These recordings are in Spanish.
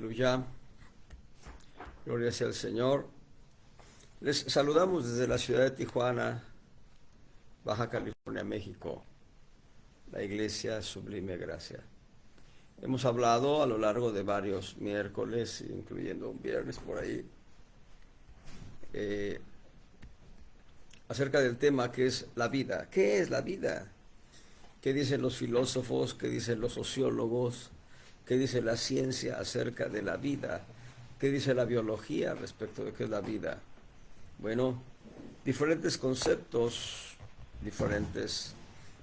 Aleluya. Gloria sea al Señor. Les saludamos desde la ciudad de Tijuana, Baja California, México, la Iglesia Sublime Gracia. Hemos hablado a lo largo de varios miércoles, incluyendo un viernes por ahí, acerca del tema que es la vida. ¿Qué es la vida? ¿Qué dicen los filósofos? ¿Qué dicen los sociólogos? ¿Qué dice la ciencia acerca de la vida? ¿Qué dice la biología respecto de qué es la vida? Bueno, diferentes conceptos, diferentes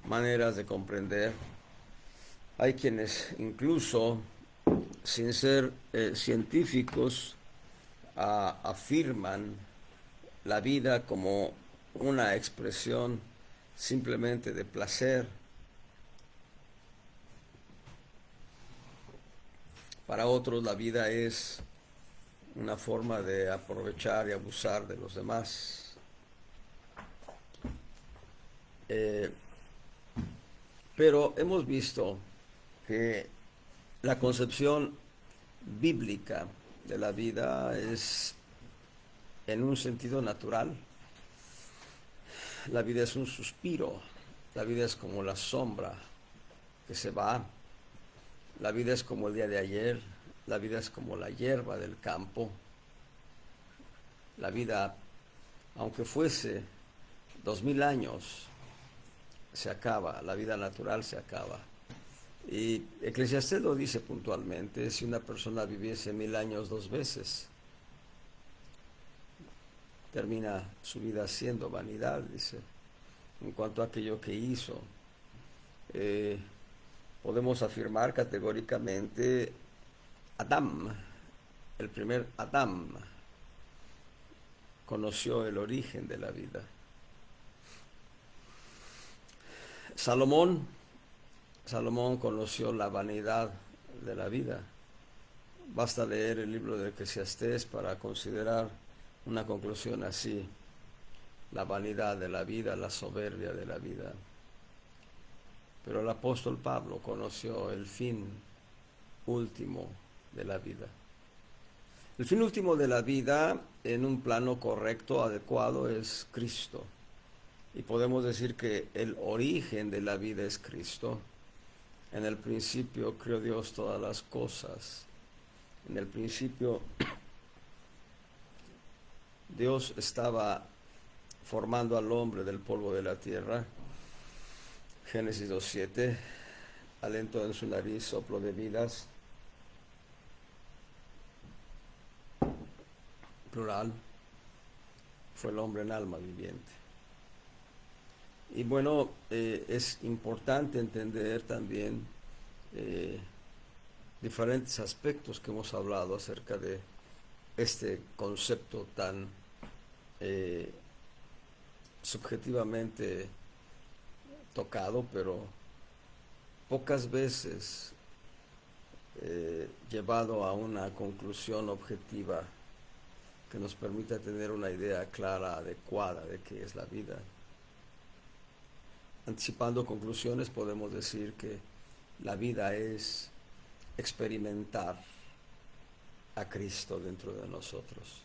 maneras de comprender. Hay quienes incluso, sin ser científicos, afirman la vida como una expresión simplemente de placer. Para otros la vida es una forma de aprovechar y abusar de los demás. Pero hemos visto que la concepción bíblica de la vida es en un sentido natural. La vida es un suspiro, la vida es como la sombra que se va, la vida es como el día de ayer, la vida es como la hierba del campo. La vida, aunque fuese 2000 años, se acaba, la vida natural se acaba. Y Eclesiastés lo dice puntualmente: si una persona viviese 1000 años dos veces, termina su vida siendo vanidad, dice. En cuanto a aquello que hizo, podemos afirmar categóricamente: Adán, el primer Adán, conoció el origen de la vida. Salomón conoció la vanidad de la vida. Basta leer el libro de Eclesiastés para considerar una conclusión así: la vanidad de la vida, la soberbia de la vida. Pero el apóstol Pablo conoció el fin último de la vida. El fin último de la vida, en un plano correcto, adecuado, es Cristo. Y podemos decir que el origen de la vida es Cristo. En el principio creó Dios todas las cosas. En el principio Dios estaba formando al hombre del polvo de la tierra. Génesis 2:7, alentó en su nariz soplo de vidas, plural, fue el hombre en alma viviente. Y bueno, es importante entender también diferentes aspectos que hemos hablado acerca de este concepto tan subjetivamente tocado, pero pocas veces llevado a una conclusión objetiva que nos permita tener una idea clara, adecuada de qué es la vida. Anticipando conclusiones, podemos decir que la vida es experimentar a Cristo dentro de nosotros,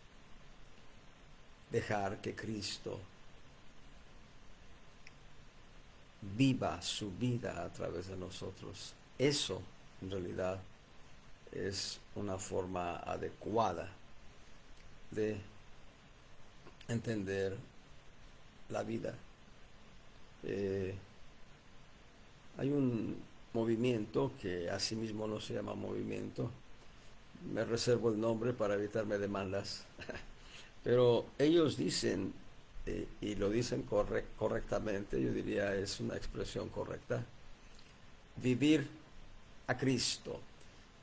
dejar que Cristo viva su vida a través de nosotros. Eso, en realidad, es una forma adecuada de entender la vida. Hay un movimiento que asimismo no se llama movimiento, me reservo el nombre para evitarme demandas, pero ellos dicen, y lo dicen correctamente, yo diría es una expresión correcta: vivir a Cristo.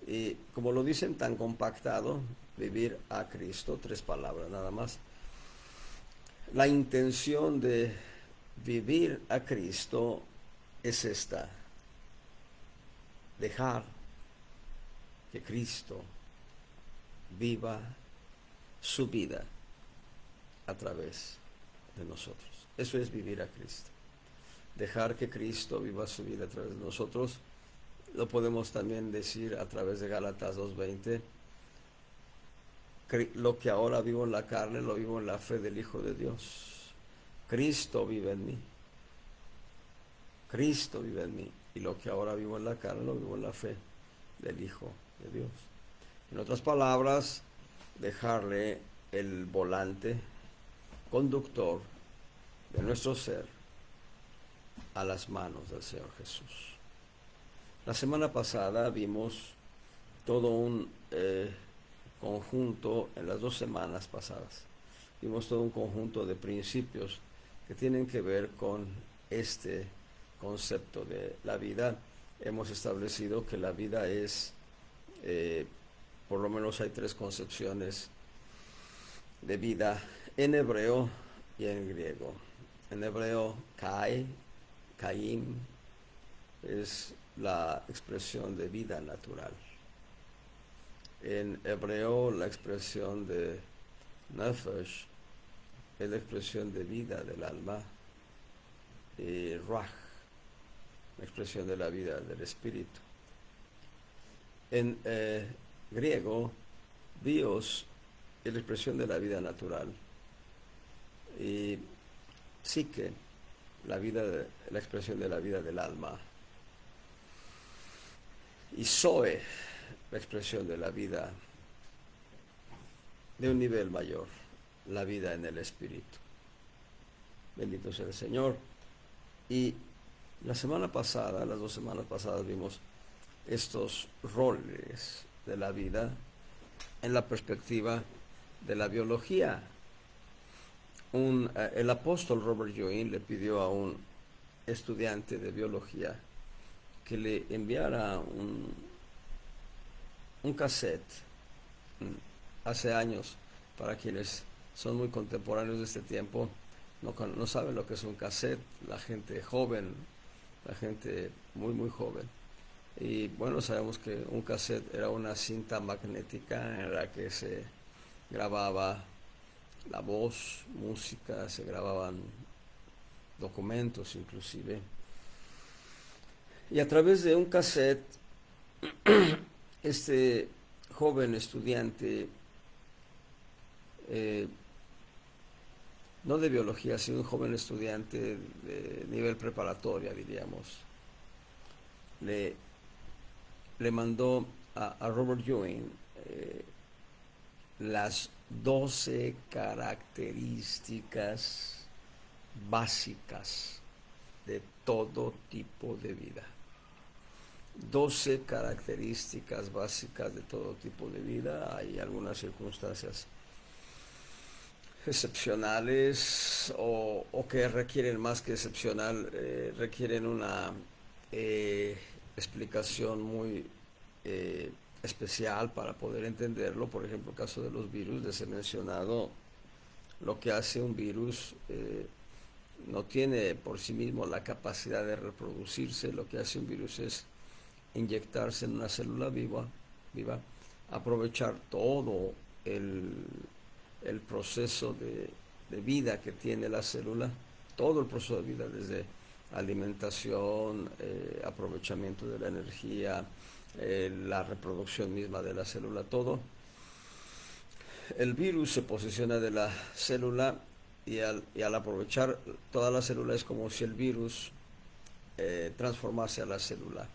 Y como lo dicen tan compactado, vivir a Cristo, 3 palabras nada más. La intención de vivir a Cristo es esta: dejar que Cristo viva su vida a través de nosotros. Eso es vivir a Cristo. Dejar que Cristo viva su vida a través de nosotros. Lo podemos también decir a través de Gálatas 2:20: lo que ahora vivo en la carne, lo vivo en la fe del Hijo de Dios. Cristo vive en mí. Cristo vive en mí. Y lo que ahora vivo en la carne, lo vivo en la fe del Hijo de Dios. En otras palabras, dejarle el volante conductor de nuestro ser a las manos del Señor Jesús. La semana pasada vimos todo un conjunto, en las 2 semanas pasadas, vimos todo un conjunto de principios que tienen que ver con este concepto de la vida. Hemos establecido que la vida es, por lo menos hay 3 concepciones de vida en hebreo y en griego. En hebreo, Caim, es la expresión de vida natural. En hebreo, la expresión de Nefesh es la expresión de vida del alma. Y Ruach, la expresión de la vida del espíritu. En griego, Bios es la expresión de la vida natural. Y Psique, la expresión de la vida del alma. Y Zoe, la expresión de la vida de un nivel mayor, la vida en el espíritu. Bendito sea el Señor. Y la semana pasada, las 2 semanas pasadas, vimos estos roles de la vida en la perspectiva de la biología. El apóstol Robert Yoin le pidió a un estudiante de biología que le enviara un cassette hace años. Para quienes son muy contemporáneos de este tiempo, no saben lo que es un cassette, la gente joven, la gente muy muy joven. Y bueno, sabemos que un cassette era una cinta magnética en la que se grababa la voz, música, se grababan documentos inclusive. Y a través de un cassette, este joven estudiante, no de biología, sino un joven estudiante de nivel preparatoria, diríamos, le mandó a Robert Ewing las 12 características básicas de todo tipo de vida. 12 características básicas de todo tipo de vida. Hay algunas circunstancias excepcionales o que requieren más que excepcional, requieren una explicación muy especial para poder entenderlo. Por ejemplo, el caso de los virus, les he mencionado lo que hace un virus. No tiene por sí mismo la capacidad de reproducirse. Lo que hace un virus es inyectarse en una célula viva, aprovechar todo el proceso de vida que tiene la célula, todo el proceso de vida, desde alimentación, aprovechamiento de la energía, la reproducción misma de la célula, todo. El virus se posiciona de la célula y al aprovechar toda la célula es como si el virus transformase a la célula,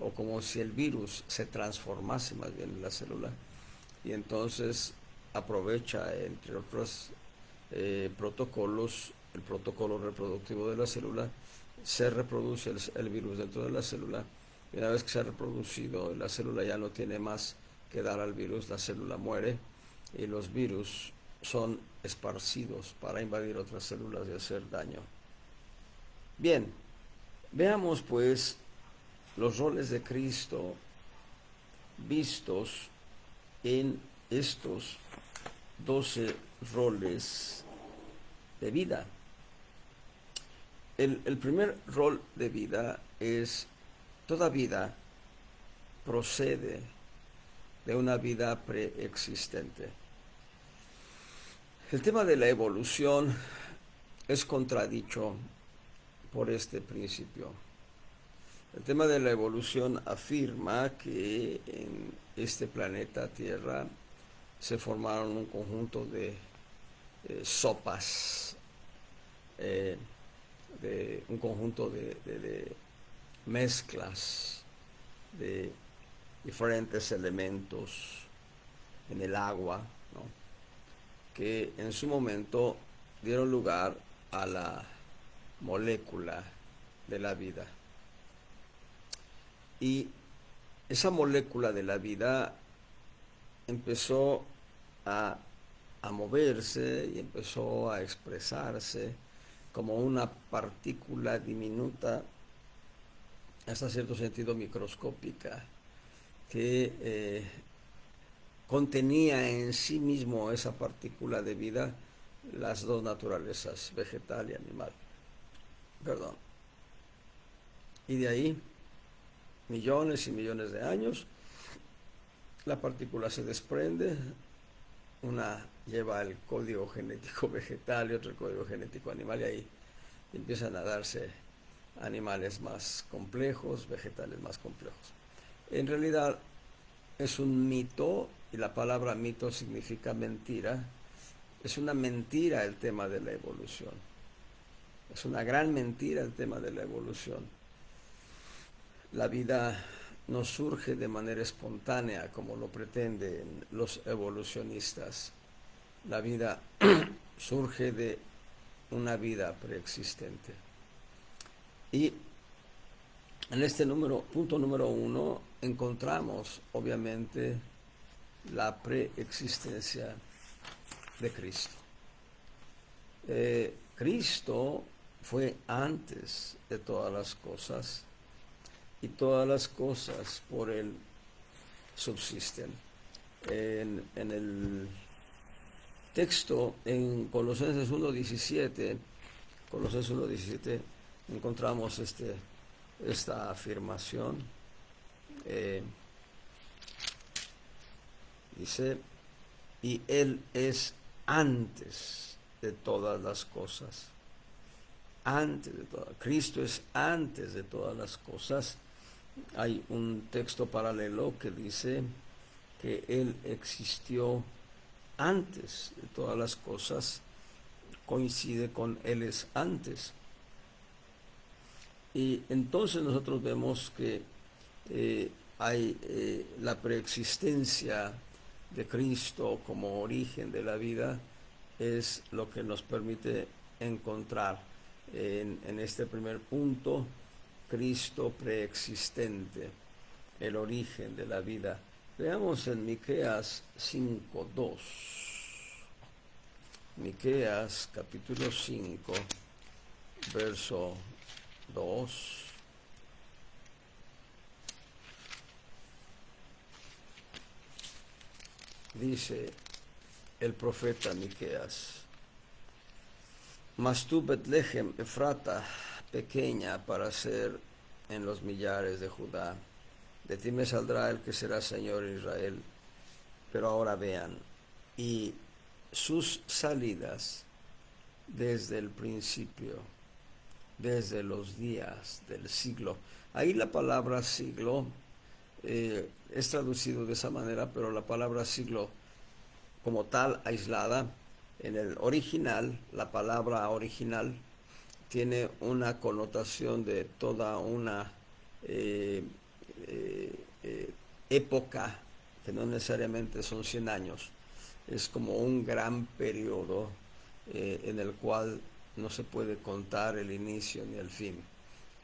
o como si el virus se transformase más bien en la célula, y entonces aprovecha, entre otros protocolos, el protocolo reproductivo de la célula. Se reproduce el virus dentro de la célula, y una vez que se ha reproducido, la célula ya no tiene más que dar al virus, la célula muere y los virus son esparcidos para invadir otras células y hacer daño. Bien, veamos pues los roles de Cristo vistos en estos 12 roles de vida. El primer rol de vida es: toda vida procede de una vida preexistente. El tema de la evolución es contradicho por este principio. El tema de la evolución afirma que en este planeta Tierra se formaron un conjunto de sopas, de un conjunto de mezclas de diferentes elementos en el agua, ¿no?, que en su momento dieron lugar a la molécula de la vida. Y esa molécula de la vida empezó a moverse y empezó a expresarse como una partícula diminuta, hasta cierto sentido microscópica, que contenía en sí mismo, esa partícula de vida, las dos naturalezas, vegetal y animal. Perdón. Y de ahí, millones y millones de años, la partícula se desprende, una lleva el código genético vegetal y otro el código genético animal, y ahí empiezan a darse animales más complejos, vegetales más complejos. En realidad es un mito, y la palabra mito significa mentira. Es una mentira el tema de la evolución. Es una gran mentira el tema de la evolución. La vida no surge de manera espontánea como lo pretenden los evolucionistas. La vida surge de una vida preexistente. Y en este punto número 1, encontramos obviamente la preexistencia de Cristo. Cristo fue antes de todas las cosas, y todas las cosas por Él subsisten. En el texto, en Colosenses 1:17, encontramos esta afirmación. Dice, y Él es antes de todas las cosas. Antes de todas. Cristo es antes de todas las cosas. Hay un texto paralelo que dice que Él existió antes de todas las cosas. Coincide con Él es antes. Y entonces nosotros vemos que hay la preexistencia de Cristo como origen de la vida, es lo que nos permite encontrar en este primer punto, Cristo preexistente, el origen de la vida. Veamos en Miqueas 5:2. Miqueas capítulo 5, verso 2. Dice el profeta Miqueas: mas tú, Betlehem Efrata, pequeña para ser en los millares de Judá, de ti me saldrá el que será Señor en Israel. Pero ahora vean, y sus salidas desde el principio, desde los días del siglo. Ahí la palabra siglo es traducido de esa manera, pero la palabra siglo como tal, aislada, en el original, la palabra original tiene una connotación de toda una época, que no necesariamente son 100 años. Es como un gran periodo en el cual no se puede contar el inicio ni el fin.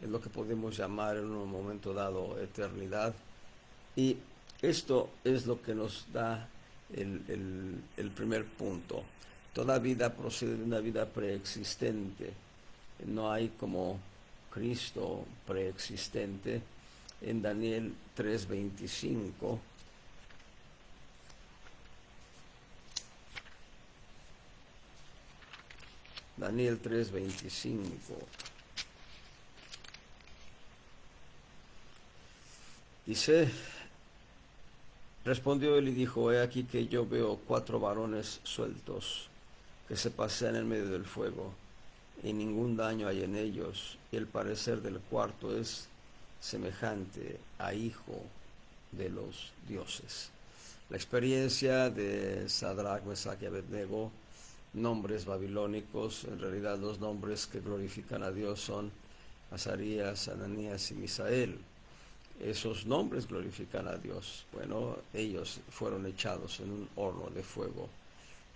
Es lo que podemos llamar en un momento dado eternidad. Y esto es lo que nos da el primer punto. Toda vida procede de una vida preexistente. No hay como Cristo preexistente. En Daniel 3:25, Daniel 3:25, dice: respondió él y dijo, he aquí que yo veo 4 varones sueltos que se pasean en medio del fuego, y ningún daño hay en ellos, y el parecer del cuarto es semejante a hijo de los dioses. La experiencia de Sadrach, Mesach y Abednego, nombres babilónicos, en realidad los nombres que glorifican a Dios son Azarías, Ananías y Misael. Esos nombres glorifican a Dios. Bueno, ellos fueron echados en un horno de fuego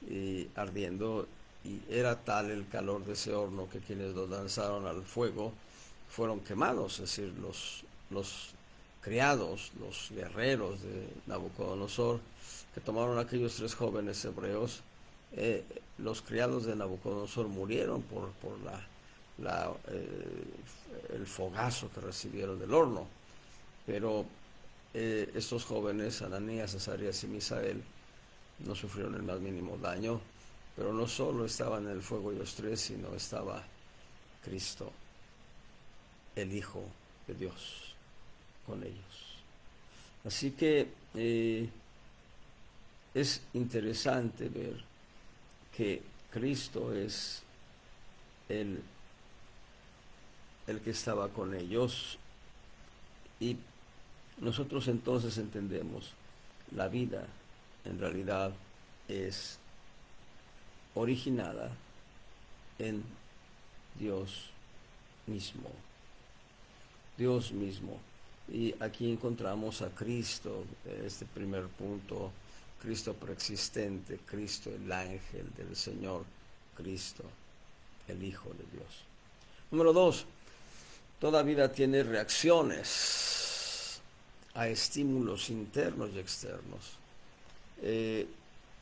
y ardiendo, y era tal el calor de ese horno que quienes los lanzaron al fuego fueron quemados, es decir, los criados, los guerreros de Nabucodonosor, que tomaron a aquellos 3 jóvenes hebreos, los criados de Nabucodonosor murieron por el fogazo que recibieron del horno. Pero estos jóvenes, Ananías, Azarías y Misael, no sufrieron el más mínimo daño, pero no solo estaban en el fuego ellos 3, sino estaba Cristo, el Hijo de Dios, con ellos. Así que es interesante ver que Cristo es el que estaba con ellos, y nosotros entonces entendemos, la vida en realidad es originada en Dios mismo. Dios mismo. Y aquí encontramos a Cristo, este primer punto, Cristo preexistente, Cristo el ángel del Señor, Cristo el Hijo de Dios. Número 2, toda vida tiene reacciones a estímulos internos y externos.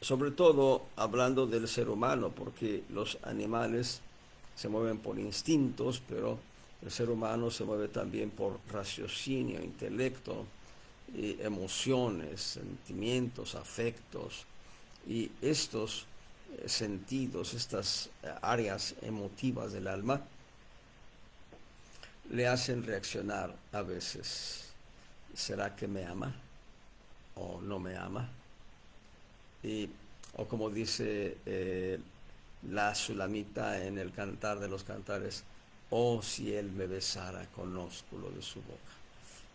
Sobre todo hablando del ser humano, porque los animales se mueven por instintos, pero el ser humano se mueve también por raciocinio, intelecto, emociones, sentimientos, afectos, y estos sentidos, estas áreas emotivas del alma, le hacen reaccionar a veces. ¿Será que me ama o no me ama? O como dice la Sulamita en el Cantar de los Cantares, oh, si él me besara con ósculo de su boca.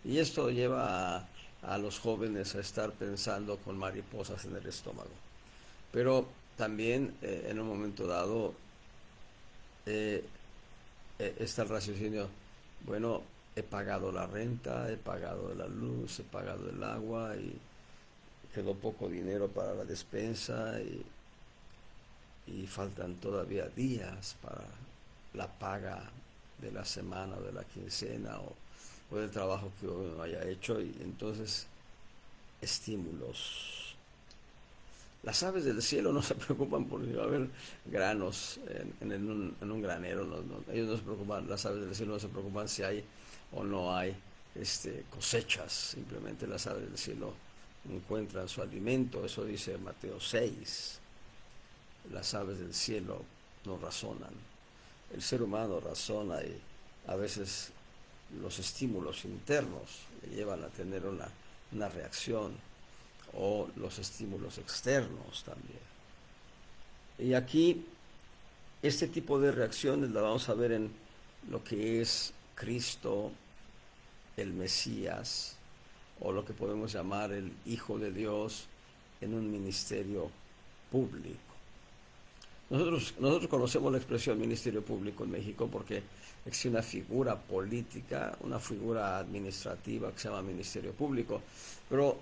Y esto lleva a los jóvenes a estar pensando con mariposas en el estómago. Pero también en un momento dado está el raciocinio, bueno, he pagado la renta, he pagado la luz, he pagado el agua y quedó poco dinero para la despensa, y faltan todavía días para la paga de la semana o de la quincena o del trabajo que uno haya hecho, y entonces estímulos. Las aves del cielo no se preocupan por si va a haber granos en un granero, ellos no se preocupan, las aves del cielo no se preocupan si hay o no hay cosechas, simplemente las aves del cielo encuentran su alimento. Eso dice Mateo 6. Las aves del cielo no razonan. El ser humano razona, y a veces los estímulos internos le llevan a tener una reacción, o los estímulos externos también. Y aquí este tipo de reacciones la vamos a ver en lo que es Cristo, el Mesías, o lo que podemos llamar el Hijo de Dios, en un ministerio público. Nosotros conocemos la expresión ministerio público en México porque existe una figura política, una figura administrativa que se llama ministerio público, pero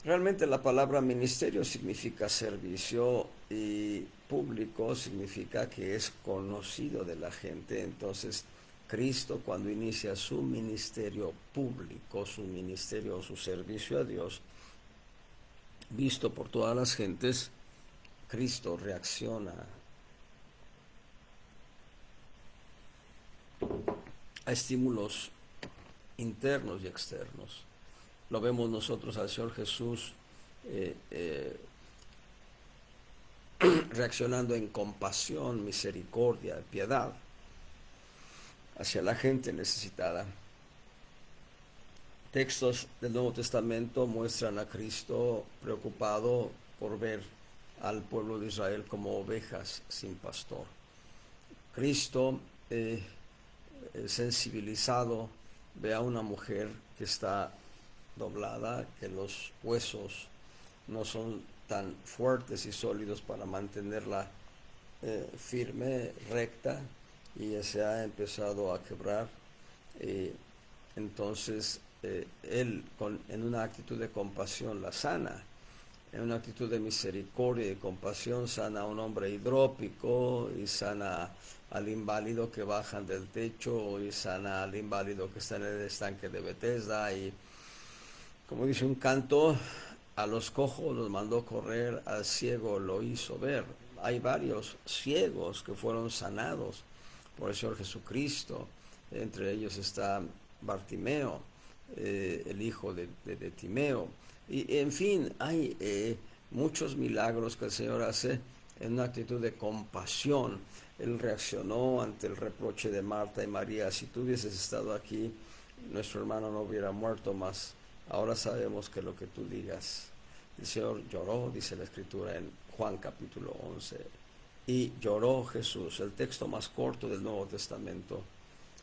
realmente la palabra ministerio significa servicio, y público significa que es conocido de la gente. Entonces, Cristo, cuando inicia su ministerio público, su ministerio o su servicio a Dios, visto por todas las gentes, Cristo reacciona a estímulos internos y externos. Lo vemos nosotros al Señor Jesús reaccionando en compasión, misericordia, piedad hacia la gente necesitada. Textos del Nuevo Testamento muestran a Cristo preocupado por ver al pueblo de Israel como ovejas sin pastor. Cristo, sensibilizado, ve a una mujer que está doblada, que los huesos no son tan fuertes y sólidos para mantenerla firme, recta, y se ha empezado a quebrar. Entonces él en una actitud de compasión la sana, en una actitud de misericordia y compasión sana a un hombre hidrópico, y sana al inválido que bajan del techo, y sana al inválido que está en el estanque de Bethesda. Y como dice un canto, a los cojos los mandó correr, al ciego lo hizo ver. Hay varios ciegos que fueron sanados por el Señor Jesucristo. Entre ellos está Bartimeo, el hijo de Timeo. Y en fin, hay muchos milagros que el Señor hace en una actitud de compasión. Él reaccionó ante el reproche de Marta y María: si tú hubieses estado aquí, nuestro hermano no hubiera muerto más. Ahora sabemos que lo que tú digas. El Señor lloró, dice la Escritura en Juan capítulo 11. Y lloró Jesús, el texto más corto del Nuevo Testamento.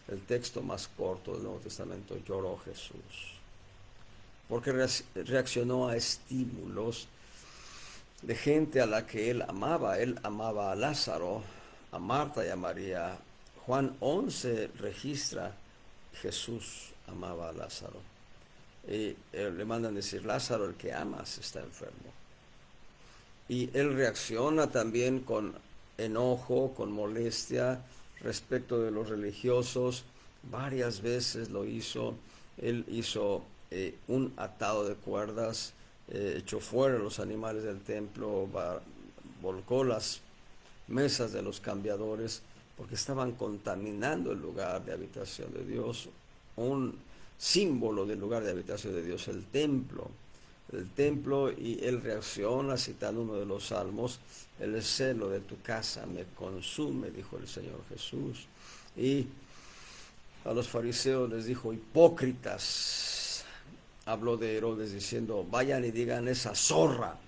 El texto más corto del Nuevo Testamento, lloró Jesús. Porque reaccionó a estímulos de gente a la que él amaba. Él amaba a Lázaro, a Marta y a María. Juan 11 registra: Jesús amaba a Lázaro. Y le mandan decir: Lázaro, el que amas, está enfermo. Y él reacciona también con enojo, con molestia respecto de los religiosos. Varias veces lo hizo. Él hizo un atado de cuerdas, echó fuera los animales del templo, volcó las mesas de los cambiadores, porque estaban contaminando el lugar de habitación de Dios, un símbolo del lugar de habitación de Dios, el templo. Y él reacciona citando uno de los salmos: el celo de tu casa me consume, dijo el Señor Jesús. Y a los fariseos les dijo: hipócritas. Habló de Herodes diciendo: vayan y digan esa zorra.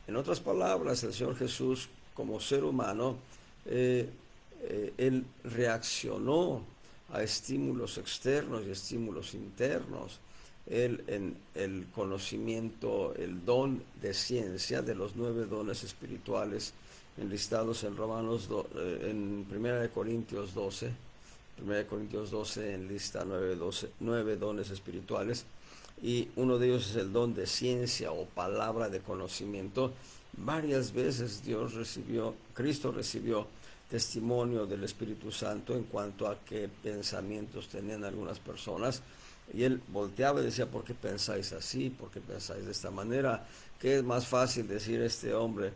En otras palabras, el Señor Jesús, como ser humano, él reaccionó a estímulos externos y estímulos internos. Él, en el conocimiento, el don de ciencia de los 9 dones espirituales enlistados en en 1 Corintios 12, 1 Corintios 12 enlista 9 dones espirituales, y uno de ellos es el don de ciencia o palabra de conocimiento. Varias veces Cristo recibió testimonio del Espíritu Santo en cuanto a qué pensamientos tenían algunas personas, y él volteaba y decía: ¿por qué pensáis así? ¿Por qué pensáis de esta manera? ¿Qué es más fácil decir a este hombre: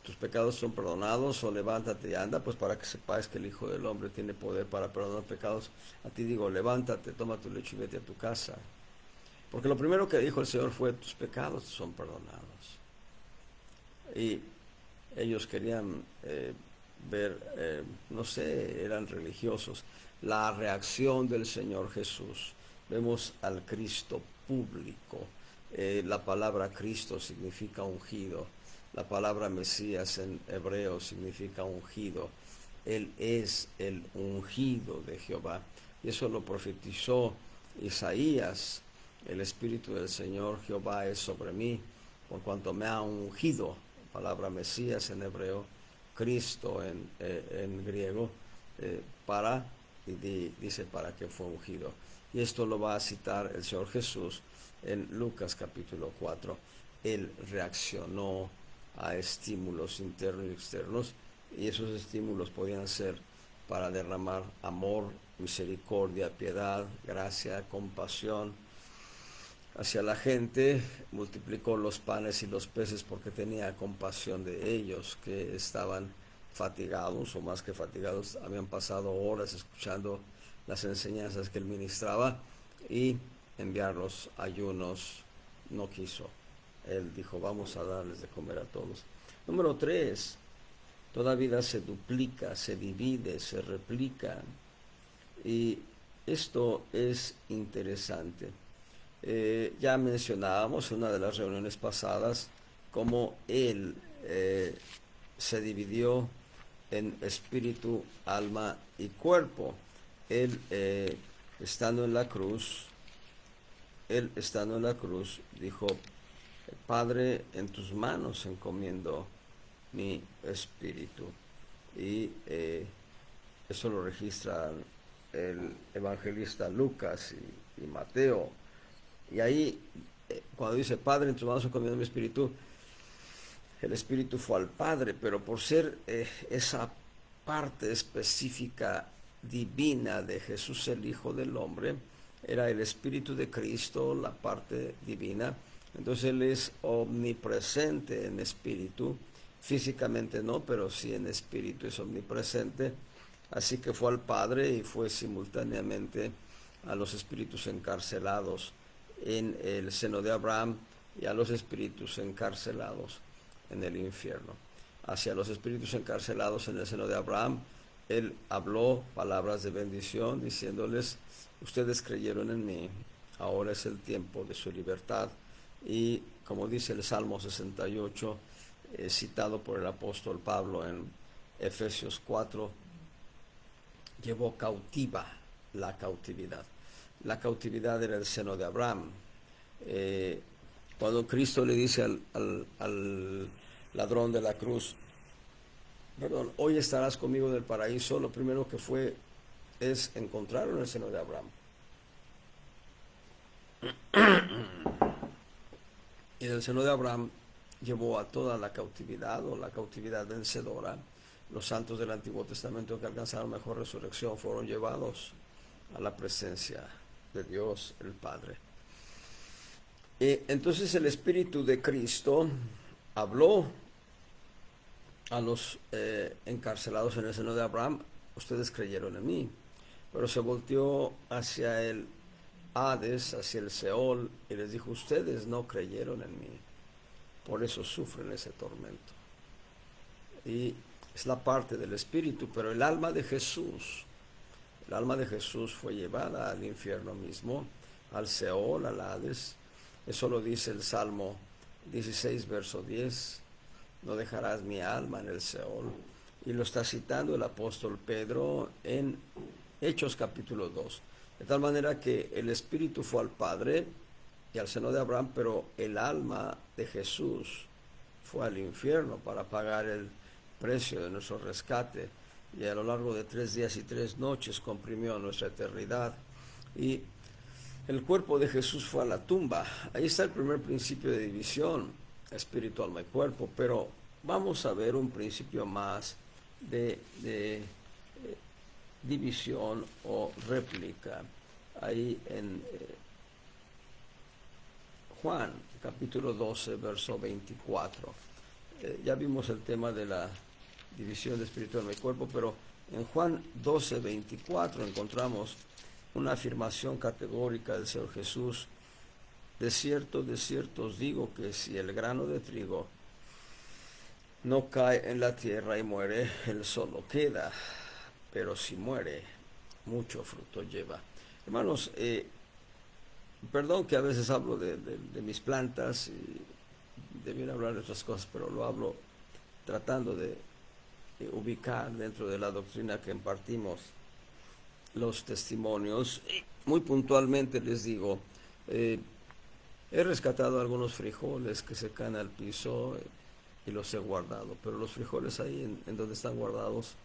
tus pecados son perdonados, o levántate y anda? Pues para que sepáis que el Hijo del Hombre tiene poder para perdonar pecados. A ti digo: levántate, toma tu lecho y vete a tu casa. Porque lo primero que dijo el Señor fue: tus pecados son perdonados. Y ellos querían ver, no sé, eran religiosos. La reacción del Señor Jesús: vemos al Cristo público. La palabra Cristo significa ungido. La palabra Mesías en hebreo significa ungido. Él es el ungido de Jehová. Y eso lo profetizó Isaías: el Espíritu del Señor Jehová es sobre mí, por cuanto me ha ungido. Palabra Mesías en hebreo, Cristo en griego, dice para que fue ungido. Y esto lo va a citar el Señor Jesús en Lucas capítulo 4. Él reaccionó a estímulos internos y externos, y esos estímulos podían ser para derramar amor, misericordia, piedad, gracia, compasión hacia la gente. Multiplicó los panes y los peces porque tenía compasión de ellos, que estaban fatigados, o más que fatigados, habían pasado horas escuchando las enseñanzas que él ministraba, y enviarlos ayunos no quiso. Él dijo: vamos a darles de comer a todos. Número 3, toda vida se duplica, se divide, se replica, y esto es interesante. Ya mencionábamos en una de las reuniones pasadas cómo él se dividió en espíritu, alma y cuerpo. Él estando en la cruz, dijo: Padre, en tus manos encomiendo mi espíritu. Y eso lo registran el evangelista Lucas y Mateo. Y ahí, cuando dice, Padre, en tus manos encomiendo mi espíritu, el espíritu fue al Padre, pero por ser esa parte específica divina de Jesús, el Hijo del Hombre, era el Espíritu de Cristo, la parte divina. Entonces Él es omnipresente en espíritu, físicamente no, pero sí en espíritu es omnipresente. Así que fue al Padre y fue simultáneamente a los espíritus encarcelados en el seno de Abraham y a los espíritus encarcelados en el infierno. Hacia los espíritus encarcelados en el seno de Abraham, Él habló palabras de bendición, diciéndoles, ustedes creyeron en mí, ahora es el tiempo de su libertad. Y como dice el Salmo 68, citado por el apóstol Pablo en Efesios 4, llevó cautiva la cautividad. La cautividad era el seno de Abraham. Cuando Cristo le dice al ladrón de la cruz, perdón, hoy estarás conmigo en el paraíso, lo primero que fue es encontrarlo en el seno de Abraham. Y del seno de Abraham llevó a toda la cautividad o la cautividad vencedora. Los santos del Antiguo Testamento que alcanzaron mejor resurrección fueron llevados a la presencia de Dios el Padre. Y entonces el Espíritu de Cristo habló a los encarcelados en el seno de Abraham, ustedes creyeron en mí, pero se volteó hacia el Hades, hacia el Seol, y les dijo, ustedes no creyeron en mí, por eso sufren ese tormento. Y es la parte del Espíritu, pero el alma de Jesús fue llevada al infierno mismo, al Seol, al Hades. Eso lo dice el Salmo 16, verso 10, no dejarás mi alma en el Seol. Y lo está citando el apóstol Pedro en Hechos capítulo 2. De tal manera que el Espíritu fue al Padre y al seno de Abraham, pero el alma de Jesús fue al infierno para pagar el precio de nuestro rescate. Y a lo largo de 3 días y 3 noches comprimió nuestra eternidad. Y el cuerpo de Jesús fue a la tumba. Ahí está el primer principio de división, espíritu, alma y cuerpo. Pero vamos a ver un principio más de división o réplica. Ahí en Juan, capítulo 12, verso 24. Ya vimos el tema de la división de espíritu, alma y cuerpo, pero en Juan 12, 24 encontramos una afirmación categórica del Señor Jesús. De cierto os digo que si el grano de trigo no cae en la tierra y muere, él solo queda, pero si muere, mucho fruto lleva. Hermanos, perdón que a veces hablo de mis plantas y debiera hablar de otras cosas, pero lo hablo tratando de ubicar dentro de la doctrina que impartimos los testimonios. Muy puntualmente les digo, he rescatado algunos frijoles que se caen al piso y los he guardado, pero los frijoles ahí en donde están guardados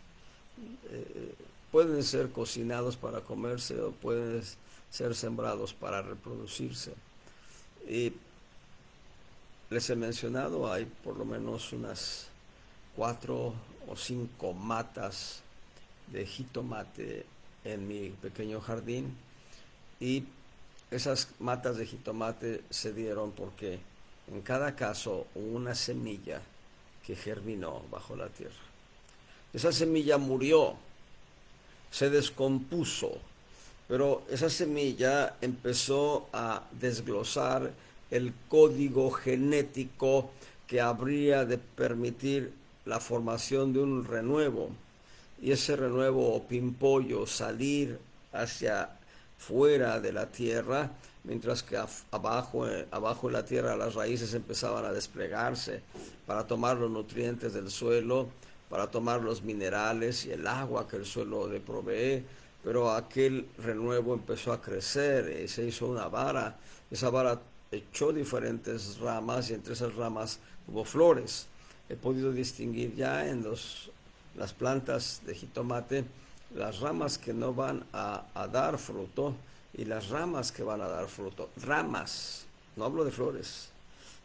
pueden ser cocinados para comerse o pueden ser sembrados para reproducirse. Y les he mencionado, hay por lo menos unas 4 o 5 matas de jitomate en mi pequeño jardín, y esas matas de jitomate se dieron porque en cada caso hubo una semilla que germinó bajo la tierra. Esa semilla murió, se descompuso, pero esa semilla empezó a desglosar el código genético que habría de permitir la formación de un renuevo, y ese renuevo o pimpollo salir hacia fuera de la tierra, mientras que abajo en la tierra las raíces empezaban a desplegarse para tomar los nutrientes del suelo, para tomar los minerales y el agua que el suelo le provee. Pero aquel renuevo empezó a crecer y se hizo una vara. Esa vara echó diferentes ramas y entre esas ramas hubo flores. He podido distinguir ya en las plantas de jitomate las ramas que no van a dar fruto y las ramas que van a dar fruto. Ramas, no hablo de flores,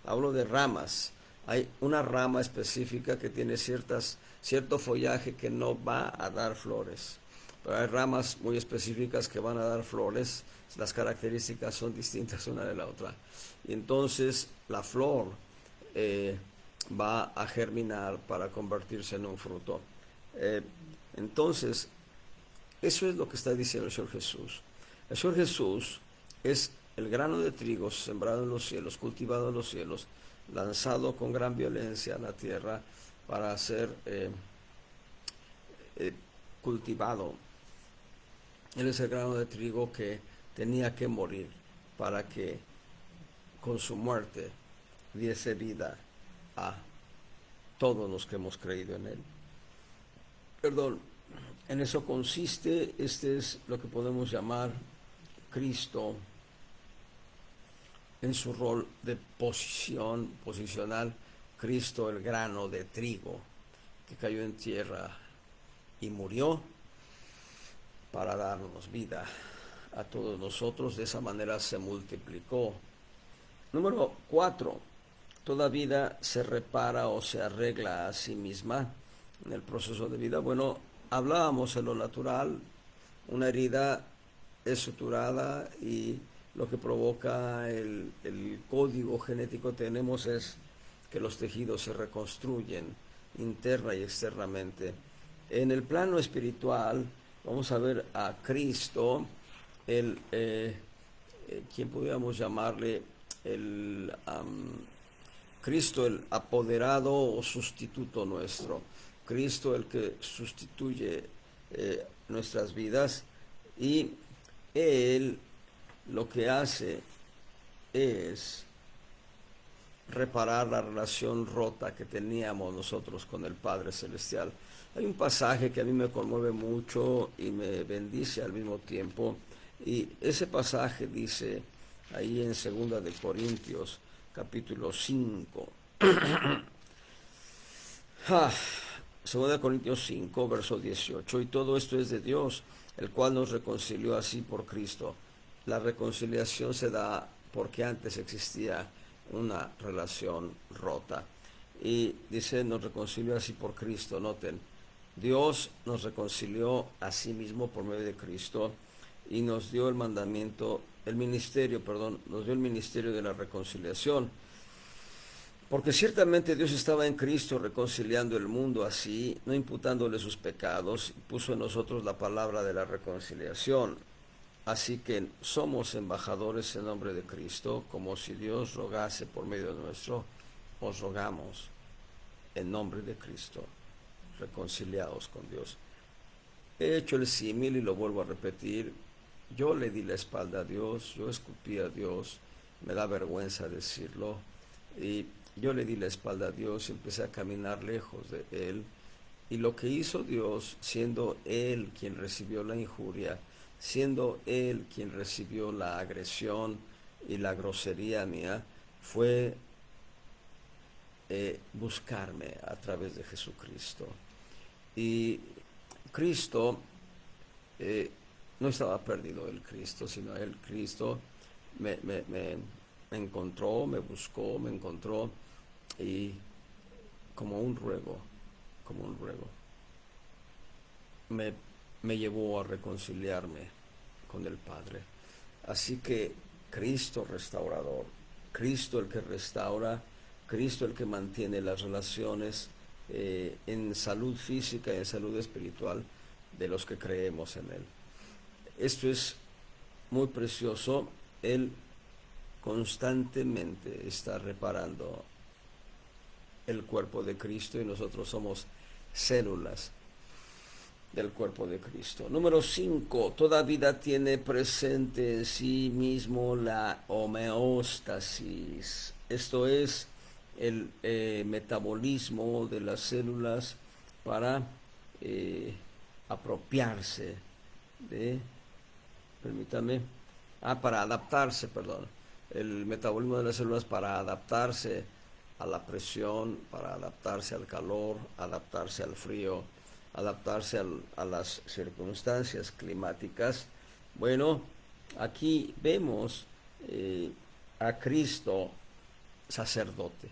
hablo de ramas. Hay una rama específica que tiene cierto follaje que no va a dar flores, pero hay ramas muy específicas que van a dar flores. Las características son distintas una de la otra y entonces la flor va a germinar para convertirse en un fruto. Entonces eso es lo que está diciendo el Señor Jesús. El Señor Jesús es el grano de trigo sembrado en los cielos, cultivado en los cielos, lanzado con gran violencia a la tierra para ser cultivado. Él es el grano de trigo que tenía que morir para que con su muerte diese vida a todos los que hemos creído en él. Perdón, en eso consiste, este es lo que podemos llamar Cristo en su rol de posicional, Cristo el grano de trigo que cayó en tierra y murió para darnos vida a todos nosotros. De esa manera se multiplicó. Número 4. Toda vida se repara o se arregla a sí misma en el proceso de vida. Bueno, hablábamos en lo natural, una herida es suturada y lo que provoca el código genético tenemos es que los tejidos se reconstruyen interna y externamente. En el plano espiritual vamos a ver a Cristo, quien podríamos llamarle Cristo el apoderado o sustituto nuestro, Cristo el que sustituye nuestras vidas, y Él lo que hace es reparar la relación rota que teníamos nosotros con el Padre Celestial. Hay un pasaje que a mí me conmueve mucho y me bendice al mismo tiempo, y ese pasaje dice ahí en 2 de Corintios capítulo 5. 2 de Corintios 5, verso 18. Y todo esto es de Dios, el cual nos reconcilió así por Cristo. La reconciliación se da porque antes existía una relación rota. Y dice, nos reconcilió así por Cristo. Noten, Dios nos reconcilió a sí mismo por medio de Cristo y nos dio el ministerio de la reconciliación. Porque ciertamente Dios estaba en Cristo reconciliando el mundo así, no imputándole sus pecados, y puso en nosotros la palabra de la reconciliación. Así que somos embajadores en nombre de Cristo, como si Dios rogase por medio nuestro, os rogamos en nombre de Cristo, reconciliados con Dios. He hecho el símil y lo vuelvo a repetir. Yo le di la espalda a Dios, yo escupí a Dios, me da vergüenza decirlo, y yo le di la espalda a Dios y empecé a caminar lejos de Él. Y lo que hizo Dios, siendo Él quien recibió la injuria, siendo Él quien recibió la agresión y la grosería mía, fue buscarme a través de Jesucristo. Y Cristo no estaba perdido el Cristo, sino el Cristo me encontró, me buscó, me encontró, y como un ruego, me llevó a reconciliarme con el Padre. Así que Cristo restaurador, Cristo el que restaura, Cristo el que mantiene las relaciones en salud física y en salud espiritual de los que creemos en Él. Esto es muy precioso. Él constantemente está reparando el cuerpo de Cristo y nosotros somos células del cuerpo de Cristo. Número 5. Toda vida tiene presente en sí mismo la homeostasis. Esto es el metabolismo de las células para apropiarse de, para adaptarse, el metabolismo de las células para adaptarse a la presión, para adaptarse al calor, adaptarse al frío, adaptarse a las circunstancias climáticas. Bueno, aquí vemos a Cristo sacerdote.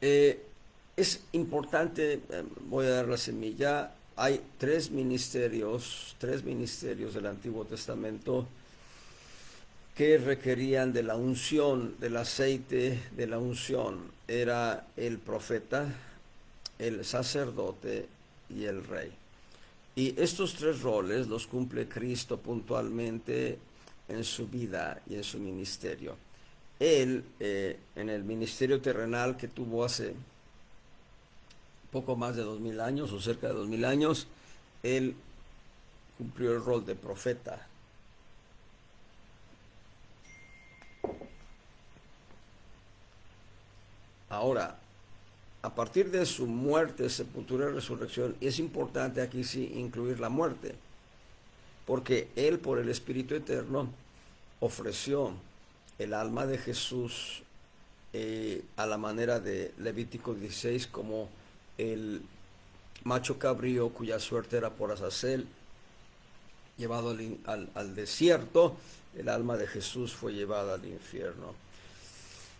Es importante, voy a dar la semilla, hay tres ministerios del Antiguo Testamento que requerían de la unción, del aceite de la unción. Era el profeta, el sacerdote y el rey. Y estos tres roles los cumple Cristo puntualmente en su vida y en su ministerio. Él, en el ministerio terrenal que tuvo hace poco más de 2000 años o cerca de 2000 años, él cumplió el rol de profeta. Ahora, a partir de su muerte, sepultura y resurrección, es importante aquí sí incluir la muerte, porque él por el Espíritu Eterno ofreció el alma de Jesús a la manera de Levítico 16 como el macho cabrío cuya suerte era por Azazel, llevado al desierto. El alma de Jesús fue llevada al infierno.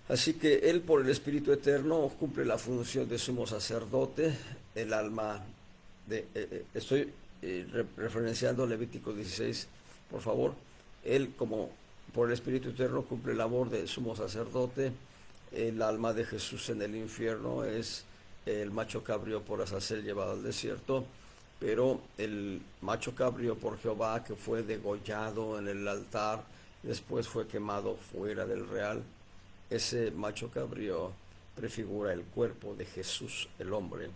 Así que él por el Espíritu Eterno cumple la función de sumo sacerdote. El alma de... estoy referenciando Levítico 16, por favor. Él como por el Espíritu Eterno cumple labor de sumo sacerdote. El alma de Jesús en el infierno es el macho cabrío por Azazel llevado al desierto, pero el macho cabrío por Jehová que fue degollado en el altar, después fue quemado fuera del real, ese macho cabrío prefigura el cuerpo de Jesús, el hombre.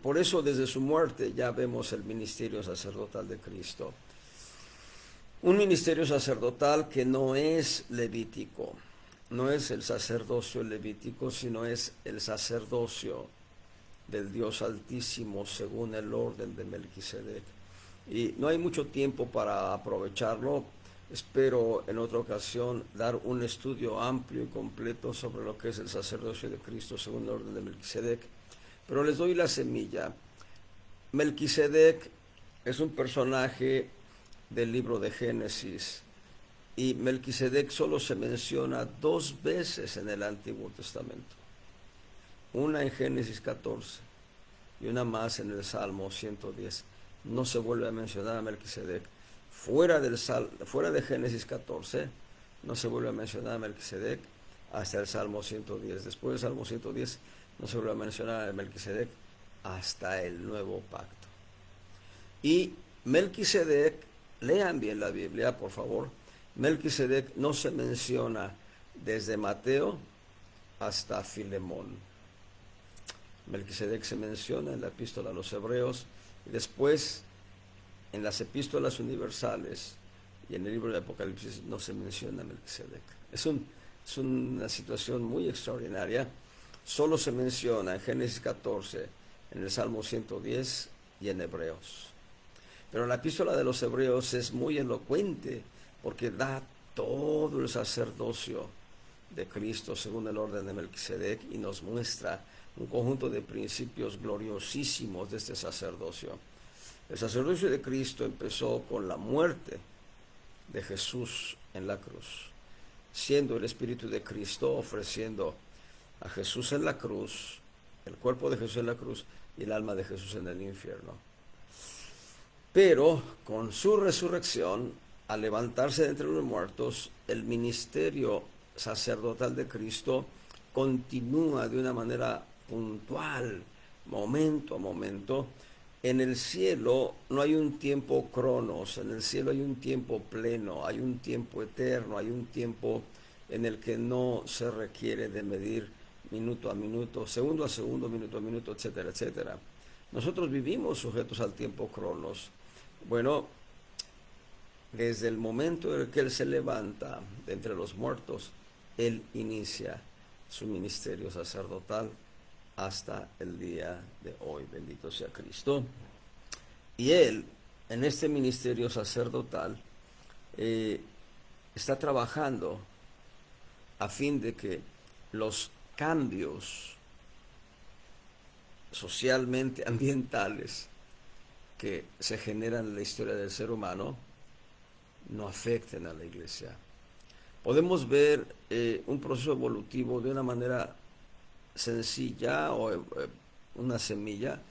Por eso desde su muerte ya vemos el ministerio sacerdotal de Cristo. Un ministerio sacerdotal que no es levítico, no es el sacerdocio levítico, sino es el sacerdocio del Dios Altísimo según el orden de Melquisedec. Y no hay mucho tiempo para aprovecharlo. Espero en otra ocasión dar un estudio amplio y completo sobre lo que es el sacerdocio de Cristo según el orden de Melquisedec. Pero les doy la semilla. Melquisedec es un personaje del libro de Génesis, y Melquisedec solo se menciona 2 veces en el Antiguo Testamento, una en Génesis 14 y una más en el Salmo 110. No se vuelve a mencionar a Melquisedec. Fuera de Génesis 14 no se vuelve a mencionar a Melquisedec hasta el Salmo 110. Después del Salmo 110 no se vuelve a mencionar a Melquisedec hasta el Nuevo Pacto. Y Melquisedec, lean bien la Biblia, por favor. Melquisedec no se menciona desde Mateo hasta Filemón. Melquisedec se menciona en la epístola a los Hebreos y después en las epístolas universales y en el libro de Apocalipsis no se menciona Melquisedec. Es una situación muy extraordinaria. Solo se menciona en Génesis 14, en el Salmo 110 y en Hebreos. Pero la epístola de los Hebreos es muy elocuente porque da todo el sacerdocio de Cristo según el orden de Melquisedec y nos muestra un conjunto de principios gloriosísimos de este sacerdocio. El sacerdocio de Cristo empezó con la muerte de Jesús en la cruz, siendo el Espíritu de Cristo ofreciendo a Jesús en la cruz, el cuerpo de Jesús en la cruz y el alma de Jesús en el infierno. Pero con su resurrección, al levantarse de entre los muertos, el ministerio sacerdotal de Cristo continúa de una manera puntual, momento a momento. En el cielo no hay un tiempo cronos, en el cielo hay un tiempo pleno, hay un tiempo eterno, hay un tiempo en el que no se requiere de medir minuto a minuto, segundo a segundo, minuto a minuto, etcétera, etcétera. Nosotros vivimos sujetos al tiempo cronos. Bueno, desde el momento en el que Él se levanta de entre los muertos, Él inicia su ministerio sacerdotal hasta el día de hoy. Bendito sea Cristo. Y Él, en este ministerio sacerdotal está trabajando a fin de que los cambios socialmente ambientales que se generan en la historia del ser humano no afecten a la iglesia. Podemos ver un proceso evolutivo de una manera sencilla o una semilla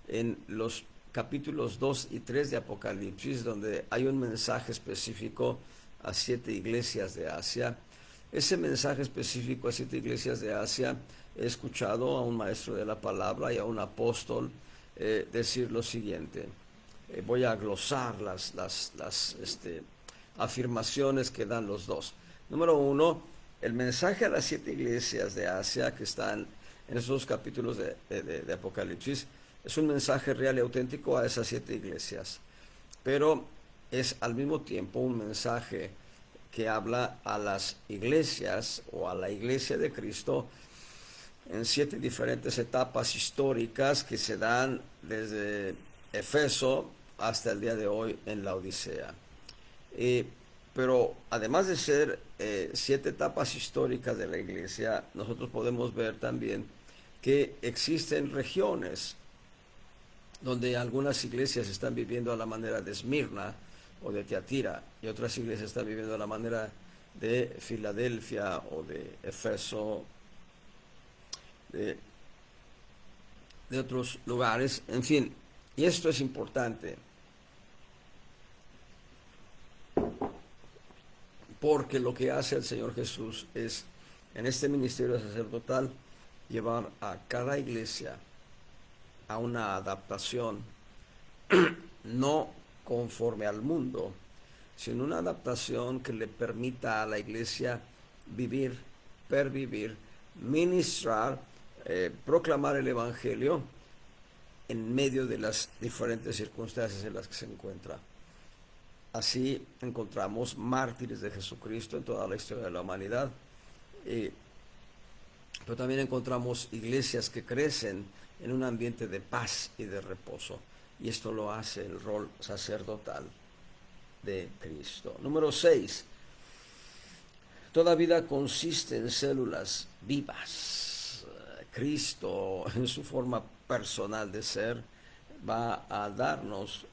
en los capítulos 2 y 3 de Apocalipsis, donde hay un mensaje específico a 7 iglesias de Asia. Ese mensaje específico a 7 iglesias de Asia, he escuchado a un maestro de la palabra y a un apóstol decir lo siguiente. Voy a glosar las afirmaciones que dan los dos. Número 1, el mensaje a las 7 iglesias de Asia que están en esos dos capítulos de Apocalipsis es un mensaje real y auténtico a esas 7 iglesias, pero es al mismo tiempo un mensaje que habla a las iglesias o a la iglesia de Cristo en 7 diferentes etapas históricas que se dan desde Efeso hasta el día de hoy en la Odisea. Pero además de ser 7 etapas históricas de la iglesia, nosotros podemos ver también que existen regiones donde algunas iglesias están viviendo a la manera de Esmirna o de Tiatira, y otras iglesias están viviendo a la manera de Filadelfia o de Efeso, de otros lugares, en fin. Y esto es importante, porque lo que hace el Señor Jesús es, en este ministerio sacerdotal, llevar a cada iglesia a una adaptación, no conforme al mundo, sino una adaptación que le permita a la iglesia vivir, pervivir, ministrar, proclamar el Evangelio en medio de las diferentes circunstancias en las que se encuentra. Así encontramos mártires de Jesucristo en toda la historia de la humanidad, pero también encontramos iglesias que crecen en un ambiente de paz y de reposo, y esto lo hace el rol sacerdotal de Cristo. Número 6. Toda vida consiste en células vivas. Cristo, en su forma personal de ser, va a darnos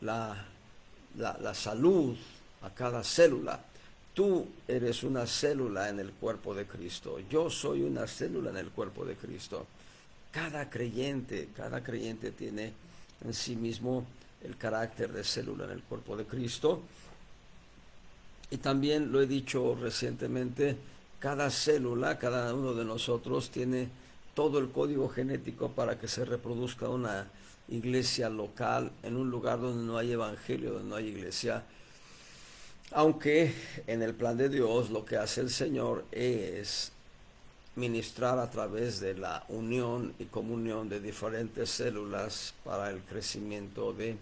la salud a cada célula. Tú eres una célula en el cuerpo de Cristo. Yo soy una célula en el cuerpo de Cristo. Cada creyente tiene en sí mismo el carácter de célula en el cuerpo de Cristo. Y también lo he dicho recientemente, cada célula, cada uno de nosotros tiene todo el código genético para que se reproduzca una iglesia local en un lugar donde no hay evangelio, donde no hay iglesia. Aunque en el plan de Dios lo que hace el Señor es ministrar a través de la unión y comunión de diferentes células para el crecimiento de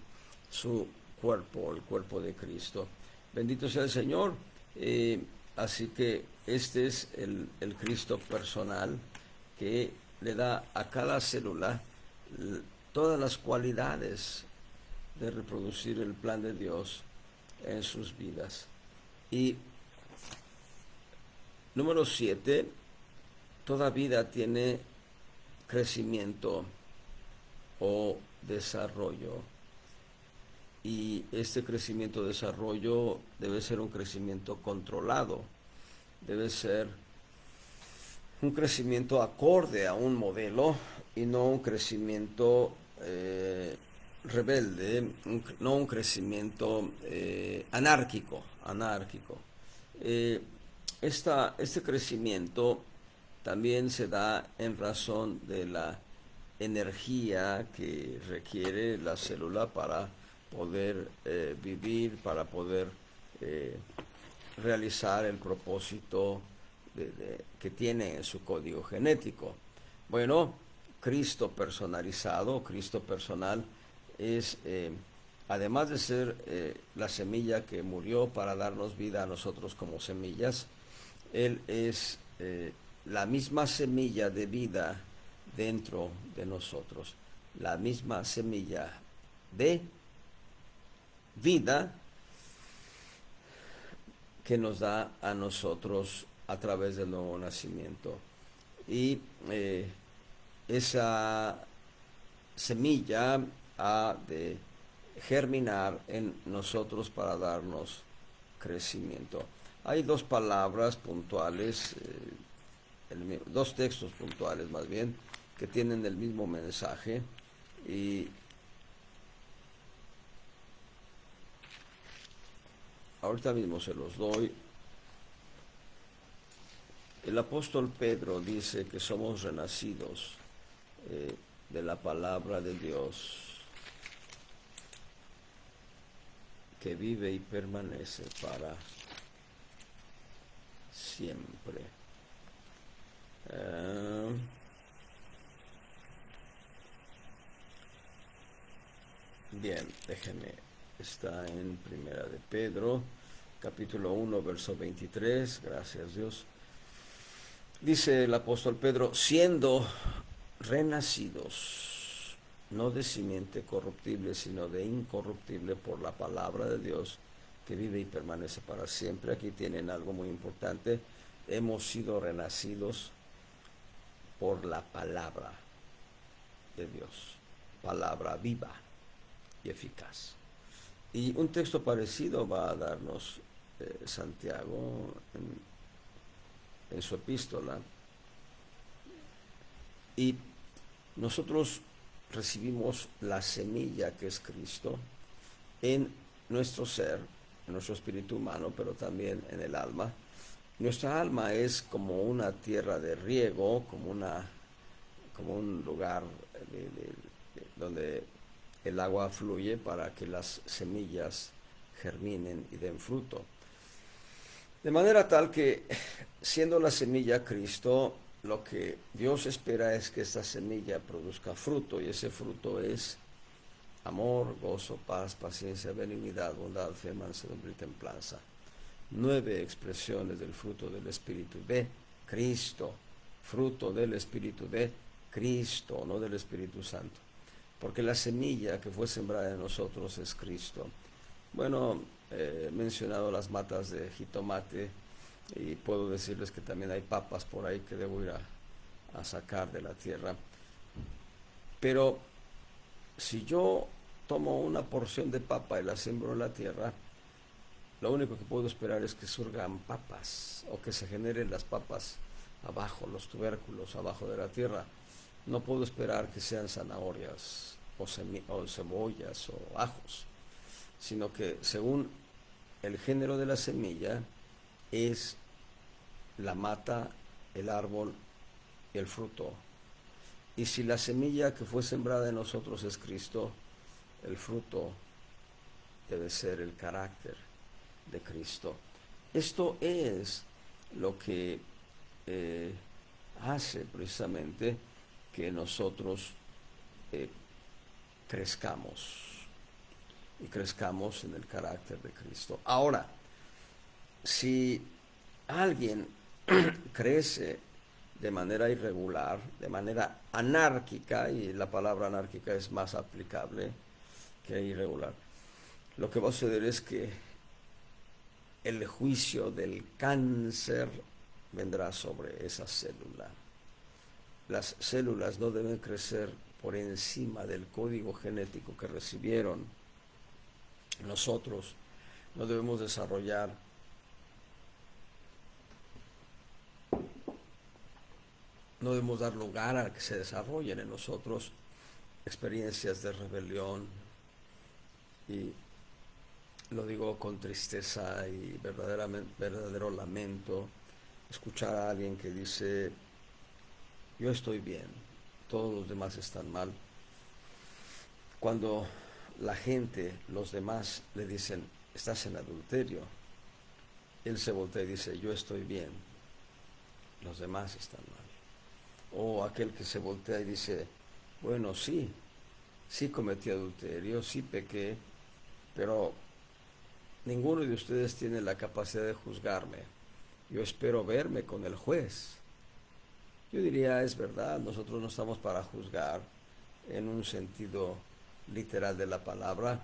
su cuerpo, el cuerpo de Cristo. Bendito sea el Señor. Así que este es el Cristo personal que le da a cada célula todas las cualidades de reproducir el plan de Dios en sus vidas. Y número 7, toda vida tiene crecimiento o desarrollo. Y este crecimiento o desarrollo debe ser un crecimiento controlado, debe ser un crecimiento acorde a un modelo y no un crecimiento rebelde, no un crecimiento anárquico. Este crecimiento también se da en razón de la energía que requiere la célula para poder vivir, para poder realizar el propósito que tiene en su código genético. Bueno, Cristo personalizado, Cristo personal, es, además de ser la semilla que murió para darnos vida a nosotros como semillas, Él es la misma semilla de vida dentro de nosotros, la misma semilla de vida que nos da a nosotros a través del nuevo nacimiento. Y esa semilla ha de germinar en nosotros para darnos crecimiento. Hay dos palabras puntuales, dos textos puntuales más bien, que tienen el mismo mensaje, y ahorita mismo se los doy. El apóstol Pedro dice que somos renacidos de la palabra de Dios, que vive y permanece para siempre. Bien, déjenme. Está en Primera de Pedro, capítulo 1, verso 23. Gracias, Dios. Dice el apóstol Pedro: siendo renacidos, no de simiente corruptible, sino de incorruptible, por la palabra de Dios, que vive y permanece para siempre. Aquí tienen algo muy importante. Hemos sido renacidos por la palabra de Dios, palabra viva y eficaz. Y un texto parecido va a darnos Santiago en su epístola. Y nosotros recibimos la semilla que es Cristo en nuestro ser, en nuestro espíritu humano, pero también en el alma. Nuestra alma es como una tierra de riego, como un lugar donde el agua fluye para que las semillas germinen y den fruto. De manera tal que, siendo la semilla Cristo, lo que Dios espera es que esta semilla produzca fruto, y ese fruto es amor, gozo, paz, paciencia, benignidad, bondad, fe, mansedumbre y templanza. 9 expresiones del fruto del Espíritu de Cristo. Fruto del Espíritu de Cristo, no del Espíritu Santo. Porque la semilla que fue sembrada en nosotros es Cristo. Bueno, he mencionado las matas de jitomate, y puedo decirles que también hay papas por ahí que debo ir a sacar de la tierra. Pero si yo tomo una porción de papa y la siembro en la tierra, lo único que puedo esperar es que surgan papas, o que se generen las papas abajo, los tubérculos abajo de la tierra. No puedo esperar que sean zanahorias o cebollas o ajos, sino que según el género de la semilla es la mata, el árbol y el fruto. Y si la semilla que fue sembrada en nosotros es Cristo, el fruto debe ser el carácter de Cristo. Esto es lo que hace precisamente que nosotros crezcamos, y crezcamos en el carácter de Cristo. Ahora, si alguien crece de manera irregular, de manera anárquica, y la palabra anárquica es más aplicable que irregular, lo que va a suceder es que el juicio del cáncer vendrá sobre esa célula. Las células no deben crecer por encima del código genético que recibieron. Nosotros no debemos desarrollar no debemos dar lugar a que se desarrollen en nosotros experiencias de rebelión, y lo digo con tristeza y verdadero lamento, escuchar a alguien que dice: yo estoy bien, todos los demás están mal. Cuando la gente, los demás, le dicen: estás en adulterio, él se voltea y dice: yo estoy bien, los demás están mal. O aquel que se voltea y dice: bueno, sí cometí adulterio, sí pequé, pero ninguno de ustedes tiene la capacidad de juzgarme. Yo espero verme con el juez. Yo diría: es verdad, nosotros no estamos para juzgar en un sentido literal de la palabra,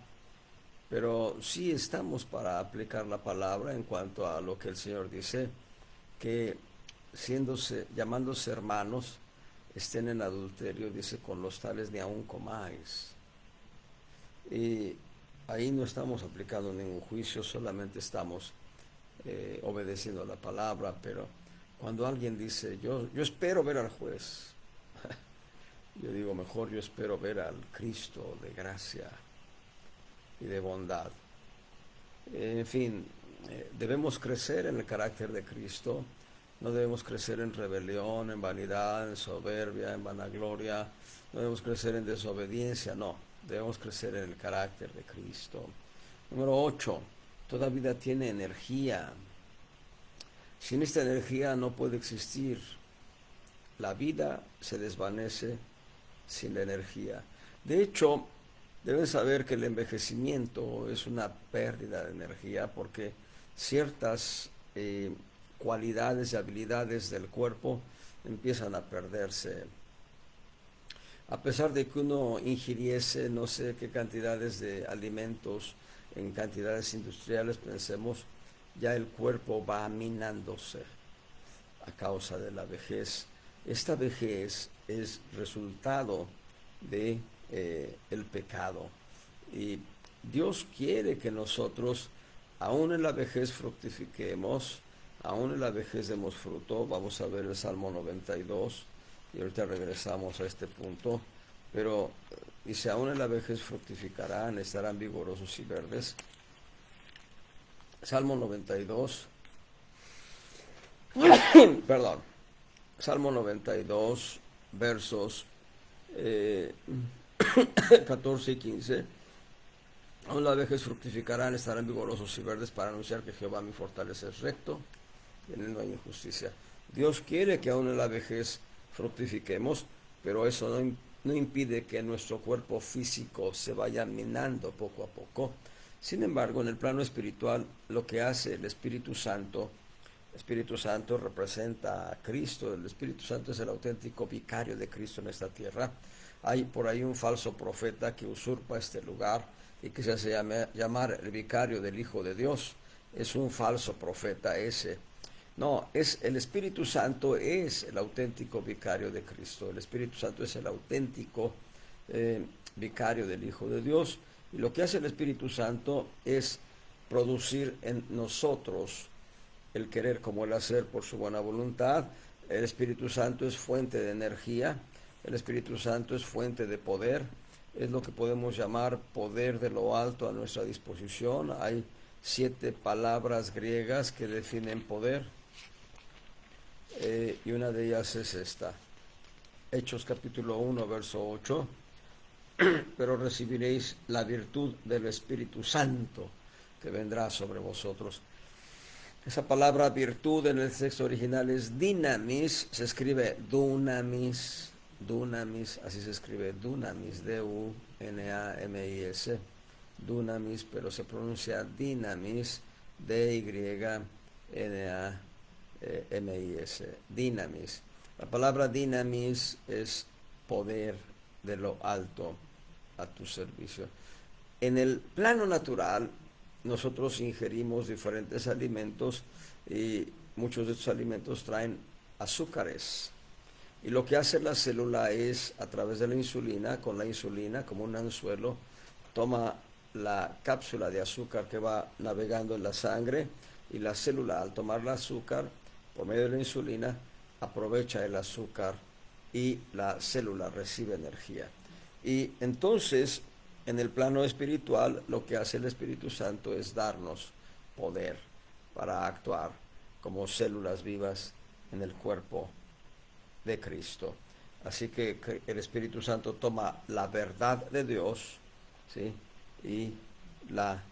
pero sí estamos para aplicar la palabra en cuanto a lo que el Señor dice, que llamándose hermanos, estén en adulterio, dice, con los tales ni aun comáis. Y ahí no estamos aplicando ningún juicio, solamente estamos obedeciendo la palabra, pero cuando alguien dice, yo espero ver al juez, yo digo, mejor yo espero ver al Cristo de gracia y de bondad. En fin, debemos crecer en el carácter de Cristo, no debemos crecer en rebelión, en vanidad, en soberbia, en vanagloria, no debemos crecer en desobediencia, no, debemos crecer en el carácter de Cristo. Número 8, toda vida tiene energía. Sin esta energía no puede existir. La vida se desvanece sin la energía. De hecho, deben saber que el envejecimiento es una pérdida de energía porque ciertas cualidades y habilidades del cuerpo empiezan a perderse. A pesar de que uno ingiriese no sé qué cantidades de alimentos en cantidades industriales, pensemos, ya el cuerpo va minándose a causa de la vejez. Esta vejez es resultado de el pecado. Y Dios quiere que nosotros, aún en la vejez, fructifiquemos, aún en la vejez demos fruto. Vamos a ver el Salmo 92 y ahorita regresamos a este punto. Pero dice, aún en la vejez fructificarán, estarán vigorosos y verdes. Salmo 92, perdón, Salmo 92, versos 14 y 15. Aún la vejez fructificarán, estarán vigorosos y verdes para anunciar que Jehová mi fortaleza es recto y en él no hay injusticia. Dios quiere que aún en la vejez fructifiquemos, pero eso no impide que nuestro cuerpo físico se vaya minando poco a poco. Sin embargo, en el plano espiritual, lo que hace el Espíritu Santo representa a Cristo. El Espíritu Santo es el auténtico vicario de Cristo en esta tierra. Hay por ahí un falso profeta que usurpa este lugar y que se hace llamar el vicario del Hijo de Dios. Es un falso profeta ese. No, el Espíritu Santo es el auténtico vicario de Cristo. El Espíritu Santo es el auténtico vicario del Hijo de Dios. Y lo que hace el Espíritu Santo es producir en nosotros el querer como el hacer por su buena voluntad. El Espíritu Santo es fuente de energía. El Espíritu Santo es fuente de poder. Es lo que podemos llamar poder de lo alto a nuestra disposición. Hay 7 palabras griegas que definen poder. Y una de ellas es esta. Hechos capítulo 1, verso 8. Pero recibiréis la virtud del Espíritu Santo que vendrá sobre vosotros. Esa palabra virtud en el texto original es dinamis, se escribe dunamis, así se escribe dunamis, D-U-N-A-M-I-S, dunamis, pero se pronuncia dinamis, D-Y-N-A-M-I-S, dinamis. La palabra dinamis es poder de lo alto a tu servicio. En el plano natural, nosotros ingerimos diferentes alimentos y muchos de estos alimentos traen azúcares. Y lo que hace la célula es, a través de la insulina, con la insulina como un anzuelo, toma la cápsula de azúcar que va navegando en la sangre y la célula, al tomar el azúcar por medio de la insulina, aprovecha el azúcar y la célula recibe energía. Y entonces, en el plano espiritual, lo que hace el Espíritu Santo es darnos poder para actuar como células vivas en el cuerpo de Cristo. Así que el Espíritu Santo toma la verdad de Dios, ¿sí? Y la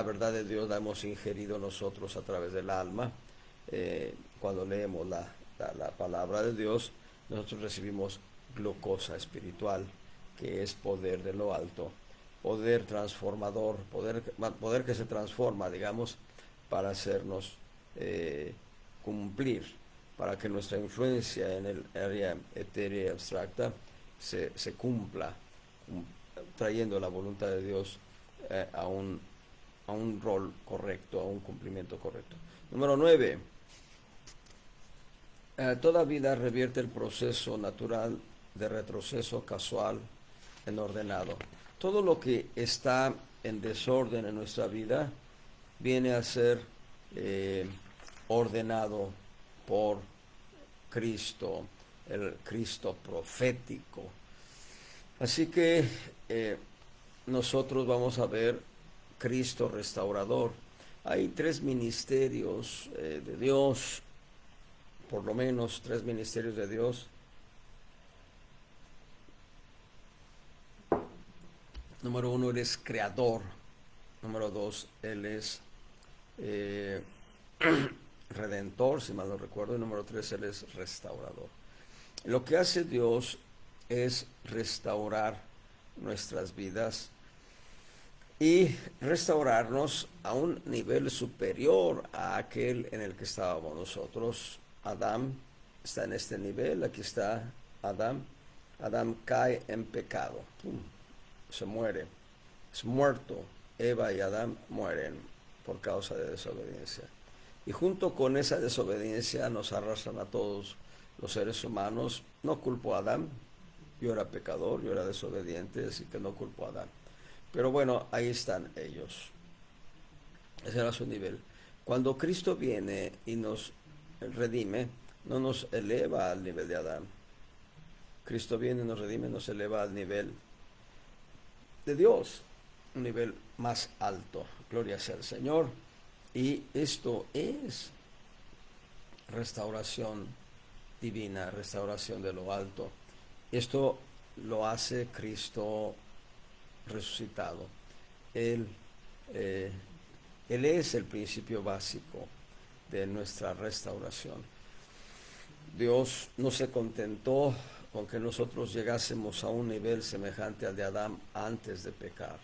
verdad de Dios la hemos ingerido nosotros a través del alma. Cuando leemos la palabra de Dios, nosotros recibimos glucosa espiritual, que es poder de lo alto, poder transformador, poder que se transforma, digamos, para hacernos cumplir, para que nuestra influencia en el área etérea y abstracta se cumpla, trayendo la voluntad de Dios a un rol correcto, a un cumplimiento correcto. Número 9. Toda vida revierte el proceso natural de retroceso casual en ordenado. Todo lo que está en desorden en nuestra vida viene a ser ordenado por Cristo, el Cristo profético. Así que nosotros vamos a ver Cristo restaurador. Hay 3 ministerios de Dios, por lo menos 3 ministerios de Dios. Número 1, Él es creador. Número 2, Él es redentor, si mal no recuerdo. Y número 3, Él es restaurador. Lo que hace Dios es restaurar nuestras vidas y restaurarnos a un nivel superior a aquel en el que estábamos nosotros. Adán está en este nivel, aquí está Adán. Adán cae en pecado, se muere, es muerto. Eva y Adán mueren por causa de desobediencia. Y junto con esa desobediencia nos arrastran a todos los seres humanos. No culpo a Adán, yo era pecador, yo era desobediente, así que no culpo a Adán. Pero bueno, ahí están ellos. Ese era su nivel. Cuando Cristo viene y nos redime, no nos eleva al nivel de Adán. Cristo viene, nos redime, nos eleva al nivel de Dios, un nivel más alto. Gloria sea al Señor. Y esto es restauración divina, restauración de lo alto. Esto lo hace Cristo resucitado. Él es el principio básico de nuestra restauración. Dios no se contentó con que nosotros llegásemos a un nivel semejante al de Adán antes de pecar.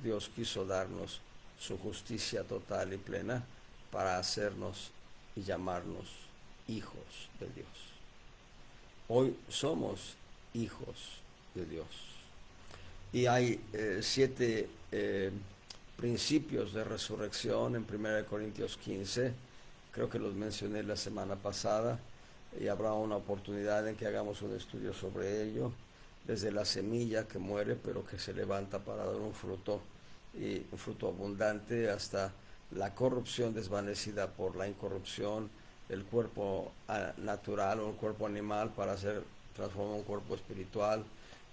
Dios quiso darnos su justicia total y plena para hacernos y llamarnos hijos de Dios. Hoy somos hijos de Dios. Y hay 7 principios de resurrección en 1 Corintios 15. Creo que los mencioné la semana pasada. Y habrá una oportunidad en que hagamos un estudio sobre ello, desde la semilla que muere pero que se levanta para dar un fruto, y un fruto abundante, hasta la corrupción desvanecida por la incorrupción del cuerpo natural o el cuerpo animal para ser transformado en un cuerpo espiritual,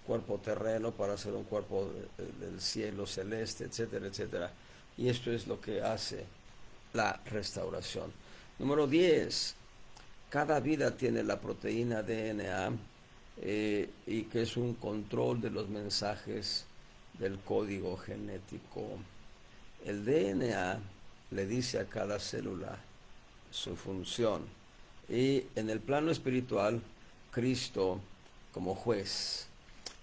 cuerpo terreno para ser un cuerpo del cielo celeste, etcétera, etcétera. Y esto es lo que hace la restauración. Número 10. Cada vida tiene la proteína DNA y que es un control de los mensajes del código genético. El DNA le dice a cada célula su función. Y en el plano espiritual, Cristo como juez.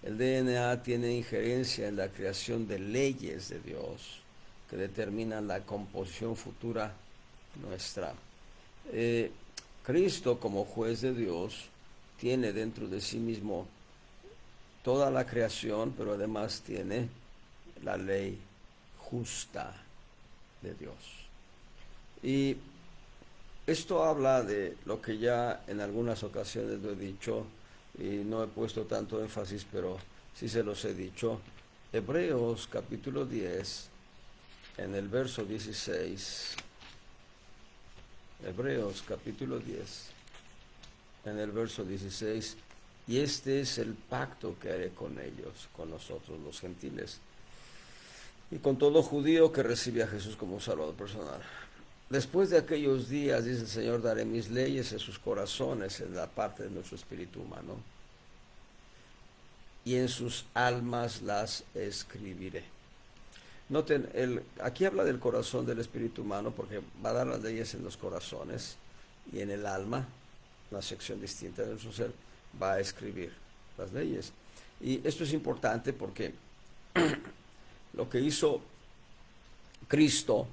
El DNA tiene injerencia en la creación de leyes de Dios que determinan la composición futura nuestra. Cristo como juez de Dios tiene dentro de sí mismo toda la creación, pero además tiene la ley justa de Dios. Y esto habla de lo que ya en algunas ocasiones lo he dicho, y no he puesto tanto énfasis, pero sí se los he dicho. Hebreos capítulo 10, en el verso 16. Hebreos capítulo 10, en el verso 16, y este es el pacto que haré con ellos, con nosotros los gentiles, y con todo judío que recibe a Jesús como Salvador personal. Después de aquellos días, dice el Señor, daré mis leyes en sus corazones, en la parte de nuestro espíritu humano, y en sus almas las escribiré. Noten, aquí habla del corazón del espíritu humano porque va a dar las leyes en los corazones, y en el alma, una sección distinta de nuestro ser, va a escribir las leyes. Y esto es importante porque lo que hizo Cristo,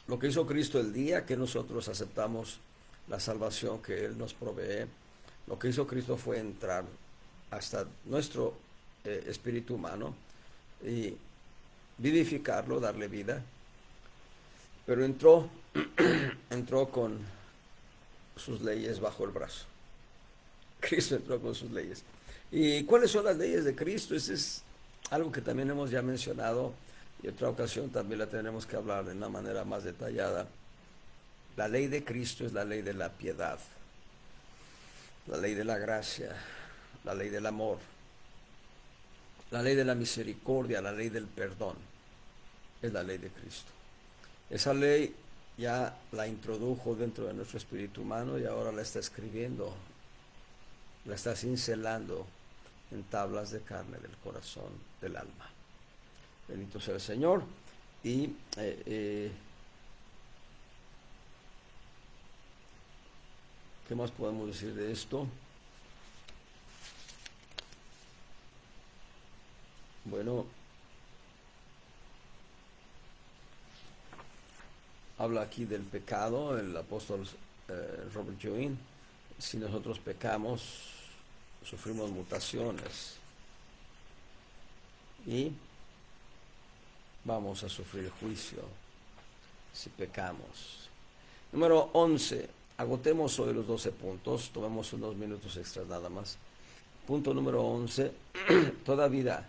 lo que hizo Cristo el día que nosotros aceptamos la salvación que Él nos provee, lo que hizo Cristo fue entrar hasta nuestro espíritu humano y vivificarlo, darle vida. Pero entró con sus leyes bajo el brazo. Cristo entró con sus leyes. ¿Y cuáles son las leyes de Cristo? Ese es algo que también hemos ya mencionado y otra ocasión también la tenemos que hablar de una manera más detallada. La ley de Cristo es la ley de la piedad, la ley de la gracia, la ley del amor, la ley de la misericordia, la ley del perdón. Es la ley de Cristo. Esa ley ya la introdujo dentro de nuestro espíritu humano y ahora la está escribiendo, la está cincelando en tablas de carne del corazón, del alma. Bendito sea el Señor. Y ¿qué más podemos decir de esto? Bueno, habla aquí del pecado, el apóstol Robert Join. Si nosotros pecamos, sufrimos mutaciones y vamos a sufrir juicio si pecamos. Número 11. Agotemos hoy los 12 puntos, tomemos unos minutos extras nada más. Punto número 11. Toda vida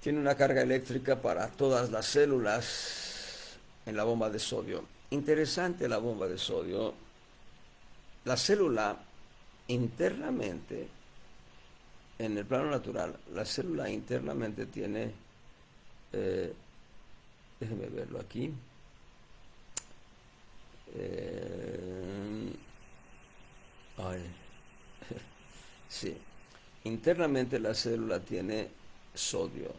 tiene una carga eléctrica para todas las células en la bomba de sodio. Interesante la bomba de sodio. La célula internamente, en el plano natural, la célula internamente tiene, déjenme verlo aquí, sí, internamente la célula tiene sodio,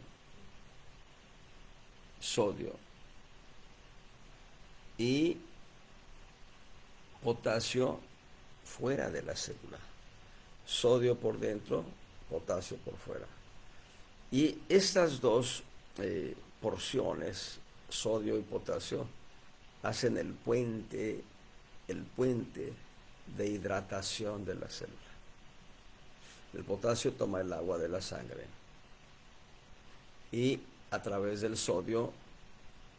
y potasio fuera de la célula. Sodio por dentro, potasio por fuera. Y estas dos porciones, sodio y potasio, hacen el puente de hidratación de la célula. El potasio toma el agua de la sangre y a través del sodio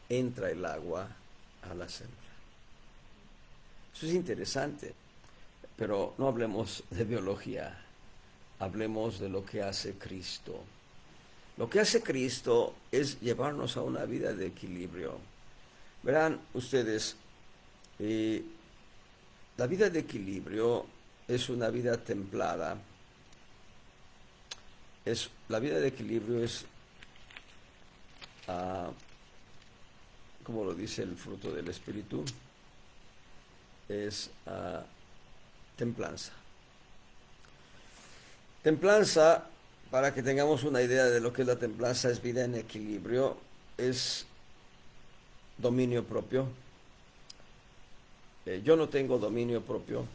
entra el agua a la célula. Eso es interesante, pero no hablemos de biología, hablemos de lo que hace Cristo. Lo que hace Cristo es llevarnos a una vida de equilibrio. Verán ustedes, la vida de equilibrio es una vida templada. La vida de equilibrio es, como lo dice el fruto del Espíritu, es templanza. Templanza, para que tengamos una idea de lo que es la templanza, es vida en equilibrio, es dominio propio. Yo no tengo dominio propio,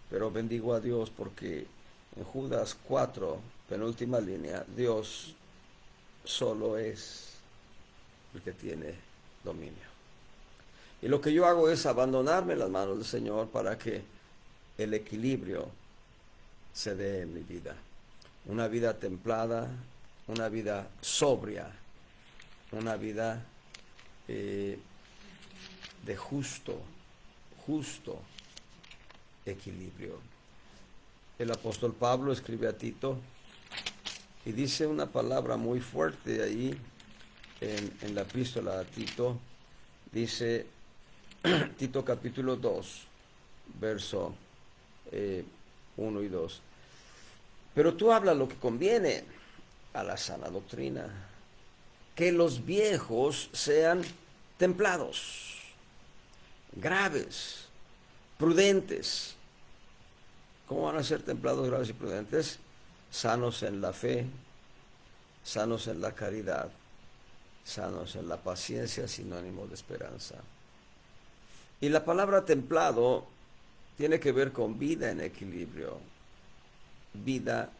pero bendigo a Dios porque en Judas 4, penúltima línea, Dios solo es el que tiene dominio. Y lo que yo hago es abandonarme en las manos del Señor para que el equilibrio se dé en mi vida. Una vida templada, una vida sobria, una vida de justo equilibrio. El apóstol Pablo escribe a Tito y dice una palabra muy fuerte ahí en la epístola a Tito. Dice Tito capítulo 2, verso 1 y 2. Pero tú habla lo que conviene a la sana doctrina, que los viejos sean templados, graves, prudentes. ¿Cómo van a ser templados, graves y prudentes? Sanos en la fe, sanos en la caridad, sanos en la paciencia, sinónimo de esperanza. Y la palabra templado tiene que ver con vida en equilibrio, vida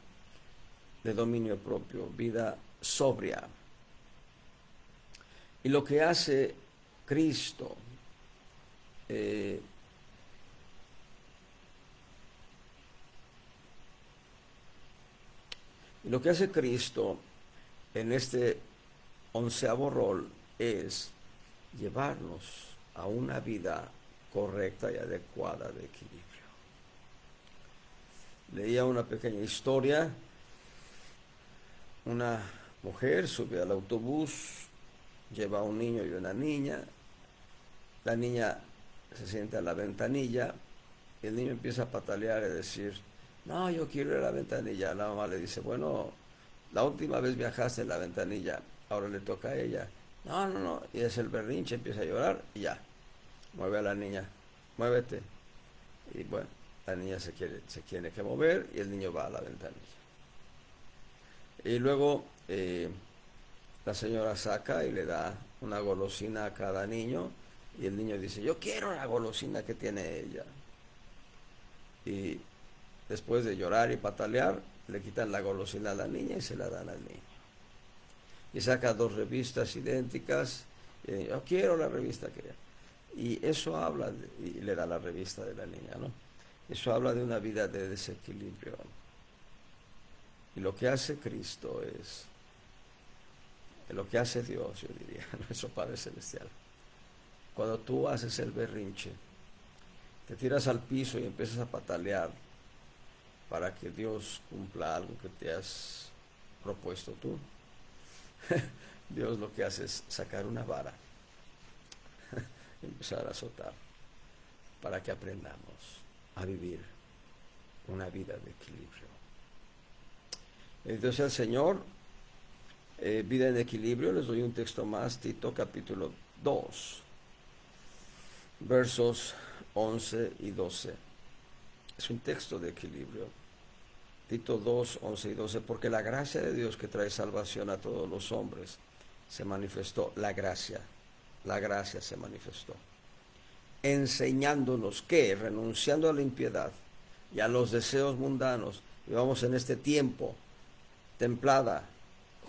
de dominio propio, vida sobria. Y lo que hace Cristo Y lo que hace Cristo en este 11º rol es llevarnos a una vida correcta y adecuada de equilibrio. Leía una pequeña historia. Una mujer sube al autobús, lleva a un niño y una niña. La niña se sienta a la ventanilla y el niño empieza a patalear y decir, no, yo quiero ir a la ventanilla. La mamá le dice, bueno, la última vez viajaste en la ventanilla, ahora le toca a ella. No, no, no. Y es el berrinche, empieza a llorar y ya. Mueve a la niña, muévete. Y bueno, la niña se tiene que mover y el niño va a la ventanilla. Y luego la señora saca y le da una golosina a cada niño y el niño dice, yo quiero la golosina que tiene ella. Y después de llorar y patalear, le quitan la golosina a la niña y se la dan al niño. Y saca 2 revistas idénticas y yo quiero la revista que... Y eso habla, y le da la revista de la niña, ¿no? Eso habla de una vida de desequilibrio. Y lo que hace Cristo es, lo que hace Dios, yo diría, nuestro Padre Celestial. Cuando tú haces el berrinche, te tiras al piso y empiezas a patalear para que Dios cumpla algo que te has propuesto tú. Dios lo que hace es sacar una vara y empezar a azotar para que aprendamos a vivir una vida de equilibrio. Entonces el Señor, vida en equilibrio, les doy un texto más, Tito capítulo 2, versos 11 y 12. Es un texto de equilibrio. Tito 2, 11 y 12, porque la gracia de Dios que trae salvación a todos los hombres se manifestó, la gracia se manifestó, enseñándonos que, renunciando a la impiedad y a los deseos mundanos, vivamos en este tiempo templada,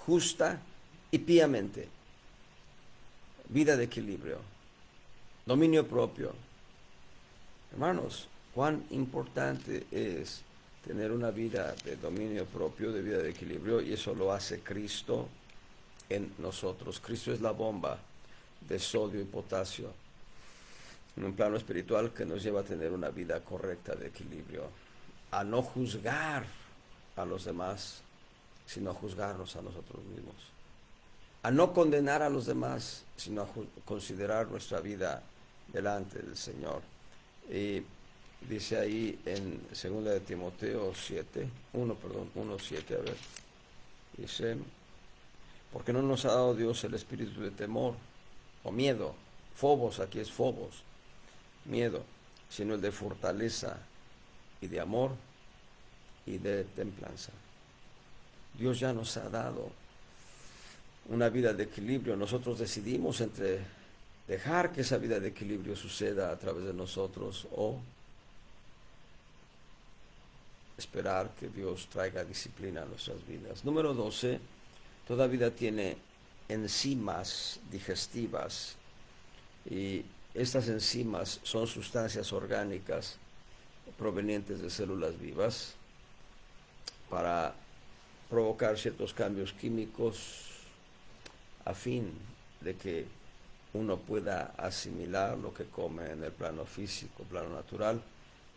justa y piamente, vida de equilibrio, dominio propio. Hermanos, cuán importante es tener una vida de dominio propio, de vida de equilibrio, y eso lo hace Cristo en nosotros. Cristo es la bomba de sodio y potasio en un plano espiritual que nos lleva a tener una vida correcta de equilibrio, a no juzgar a los demás, sino a juzgarnos a nosotros mismos, a no condenar a los demás, sino a considerar nuestra vida delante del Señor. Y dice ahí en 2 de Timoteo 1:7, a ver, dice, porque no nos ha dado Dios el espíritu de temor o miedo, phobos, aquí es phobos, miedo, sino el de fortaleza y de amor y de templanza. Dios ya nos ha dado una vida de equilibrio. Nosotros decidimos entre dejar que esa vida de equilibrio suceda a través de nosotros o esperar que Dios traiga disciplina a nuestras vidas. Número 12, toda vida tiene enzimas digestivas y estas enzimas son sustancias orgánicas provenientes de células vivas para provocar ciertos cambios químicos a fin de que uno pueda asimilar lo que come en el plano físico, plano natural.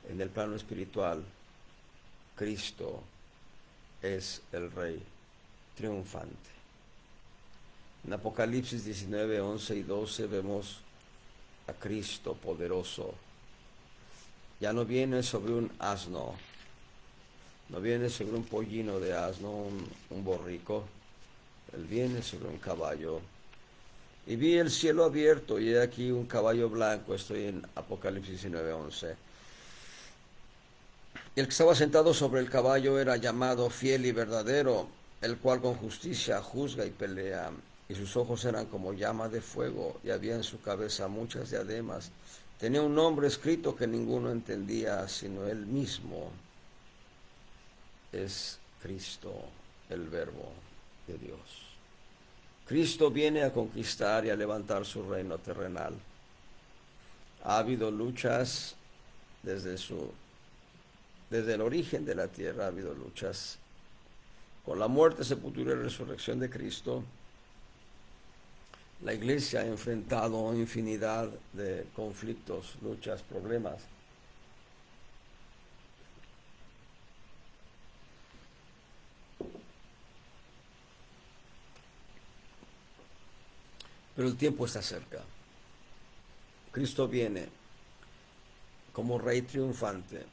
En el plano espiritual, Cristo es el Rey triunfante. En Apocalipsis 19, 11 y 12 vemos a Cristo poderoso. Ya no viene sobre un asno, no viene sobre un pollino de asno, un borrico. Él viene sobre un caballo. Y vi el cielo abierto y he aquí un caballo blanco. Estoy en Apocalipsis 19, 11. Y el que estaba sentado sobre el caballo era llamado Fiel y Verdadero, el cual con justicia juzga y pelea. Y sus ojos eran como llama de fuego, y había en su cabeza muchas diademas. Tenía un nombre escrito que ninguno entendía, sino él mismo. Es Cristo, el Verbo de Dios. Cristo viene a conquistar y a levantar su reino terrenal. Ha habido luchas desde el origen de la tierra, ha habido luchas Con la muerte, sepultura y resurrección de Cristo, la iglesia ha enfrentado infinidad de conflictos, luchas, problemas. Pero el tiempo está cerca. Cristo viene como rey triunfante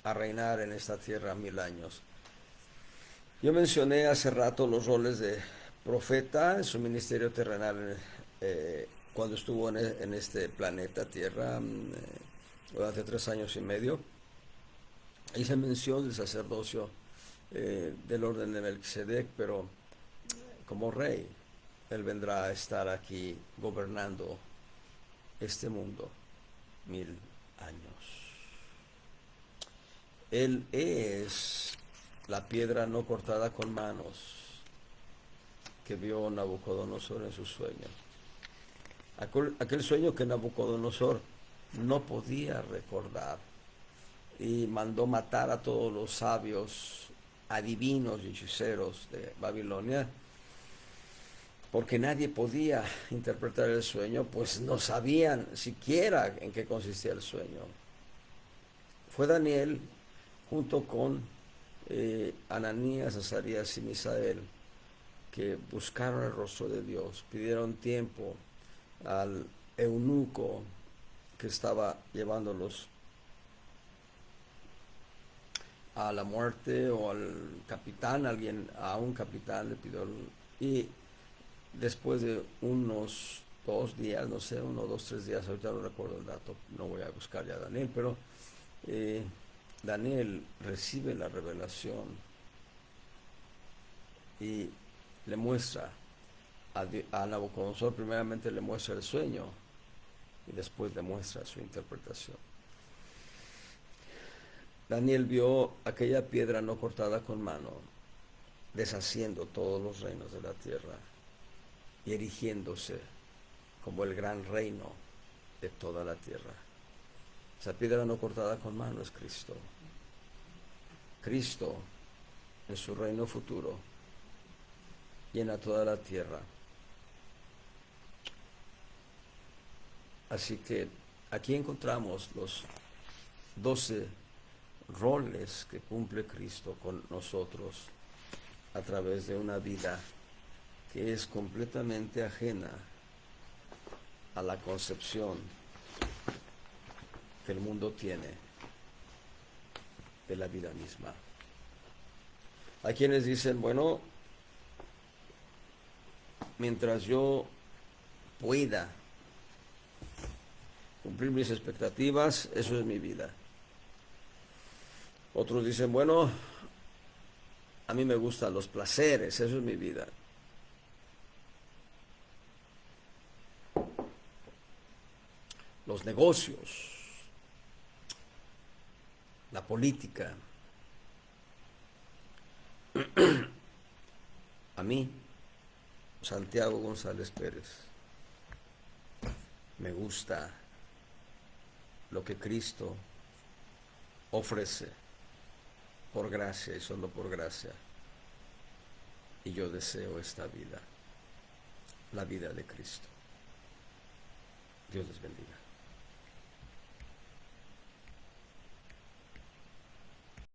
a reinar en esta tierra 1000 años. Yo mencioné hace rato los roles de profeta en su ministerio terrenal cuando estuvo en este planeta Tierra durante 3 años y medio. Hice mención del sacerdocio del orden de Melquisedec, pero como rey, él vendrá a estar aquí gobernando este mundo 1000 años. Él es la piedra no cortada con manos que vio Nabucodonosor en su sueño. Aquel sueño que Nabucodonosor no podía recordar y mandó matar a todos los sabios, adivinos y hechiceros de Babilonia, porque nadie podía interpretar el sueño, pues no sabían siquiera en qué consistía el sueño. Fue Daniel, junto con Ananías, Azarías y Misael, que buscaron el rostro de Dios, pidieron tiempo al eunuco que estaba llevándolos a la muerte, o al capitán, a un capitán le pidió, y después de unos 2 días, no sé, 1, 2, 3 días, ahorita no recuerdo el dato, no voy a buscar ya a Daniel, pero Daniel recibe la revelación y le muestra a Nabucodonosor, primeramente le muestra el sueño y después le muestra su interpretación. Daniel vio aquella piedra no cortada con mano, deshaciendo todos los reinos de la tierra y erigiéndose como el gran reino de toda la tierra. Esa piedra no cortada con mano es Cristo. Cristo, en su reino futuro, llena toda la tierra. Así que aquí encontramos los 12 roles que cumple Cristo con nosotros a través de una vida que es completamente ajena a la concepción que el mundo tiene de la vida misma. Hay quienes dicen, bueno, mientras yo pueda cumplir mis expectativas, eso es mi vida. Otros dicen, bueno, a mí me gustan los placeres, eso es mi vida. Los negocios, la política. A mí, Santiago González Pérez, me gusta lo que Cristo ofrece por gracia y solo por gracia. Y yo deseo esta vida, la vida de Cristo. Dios les bendiga.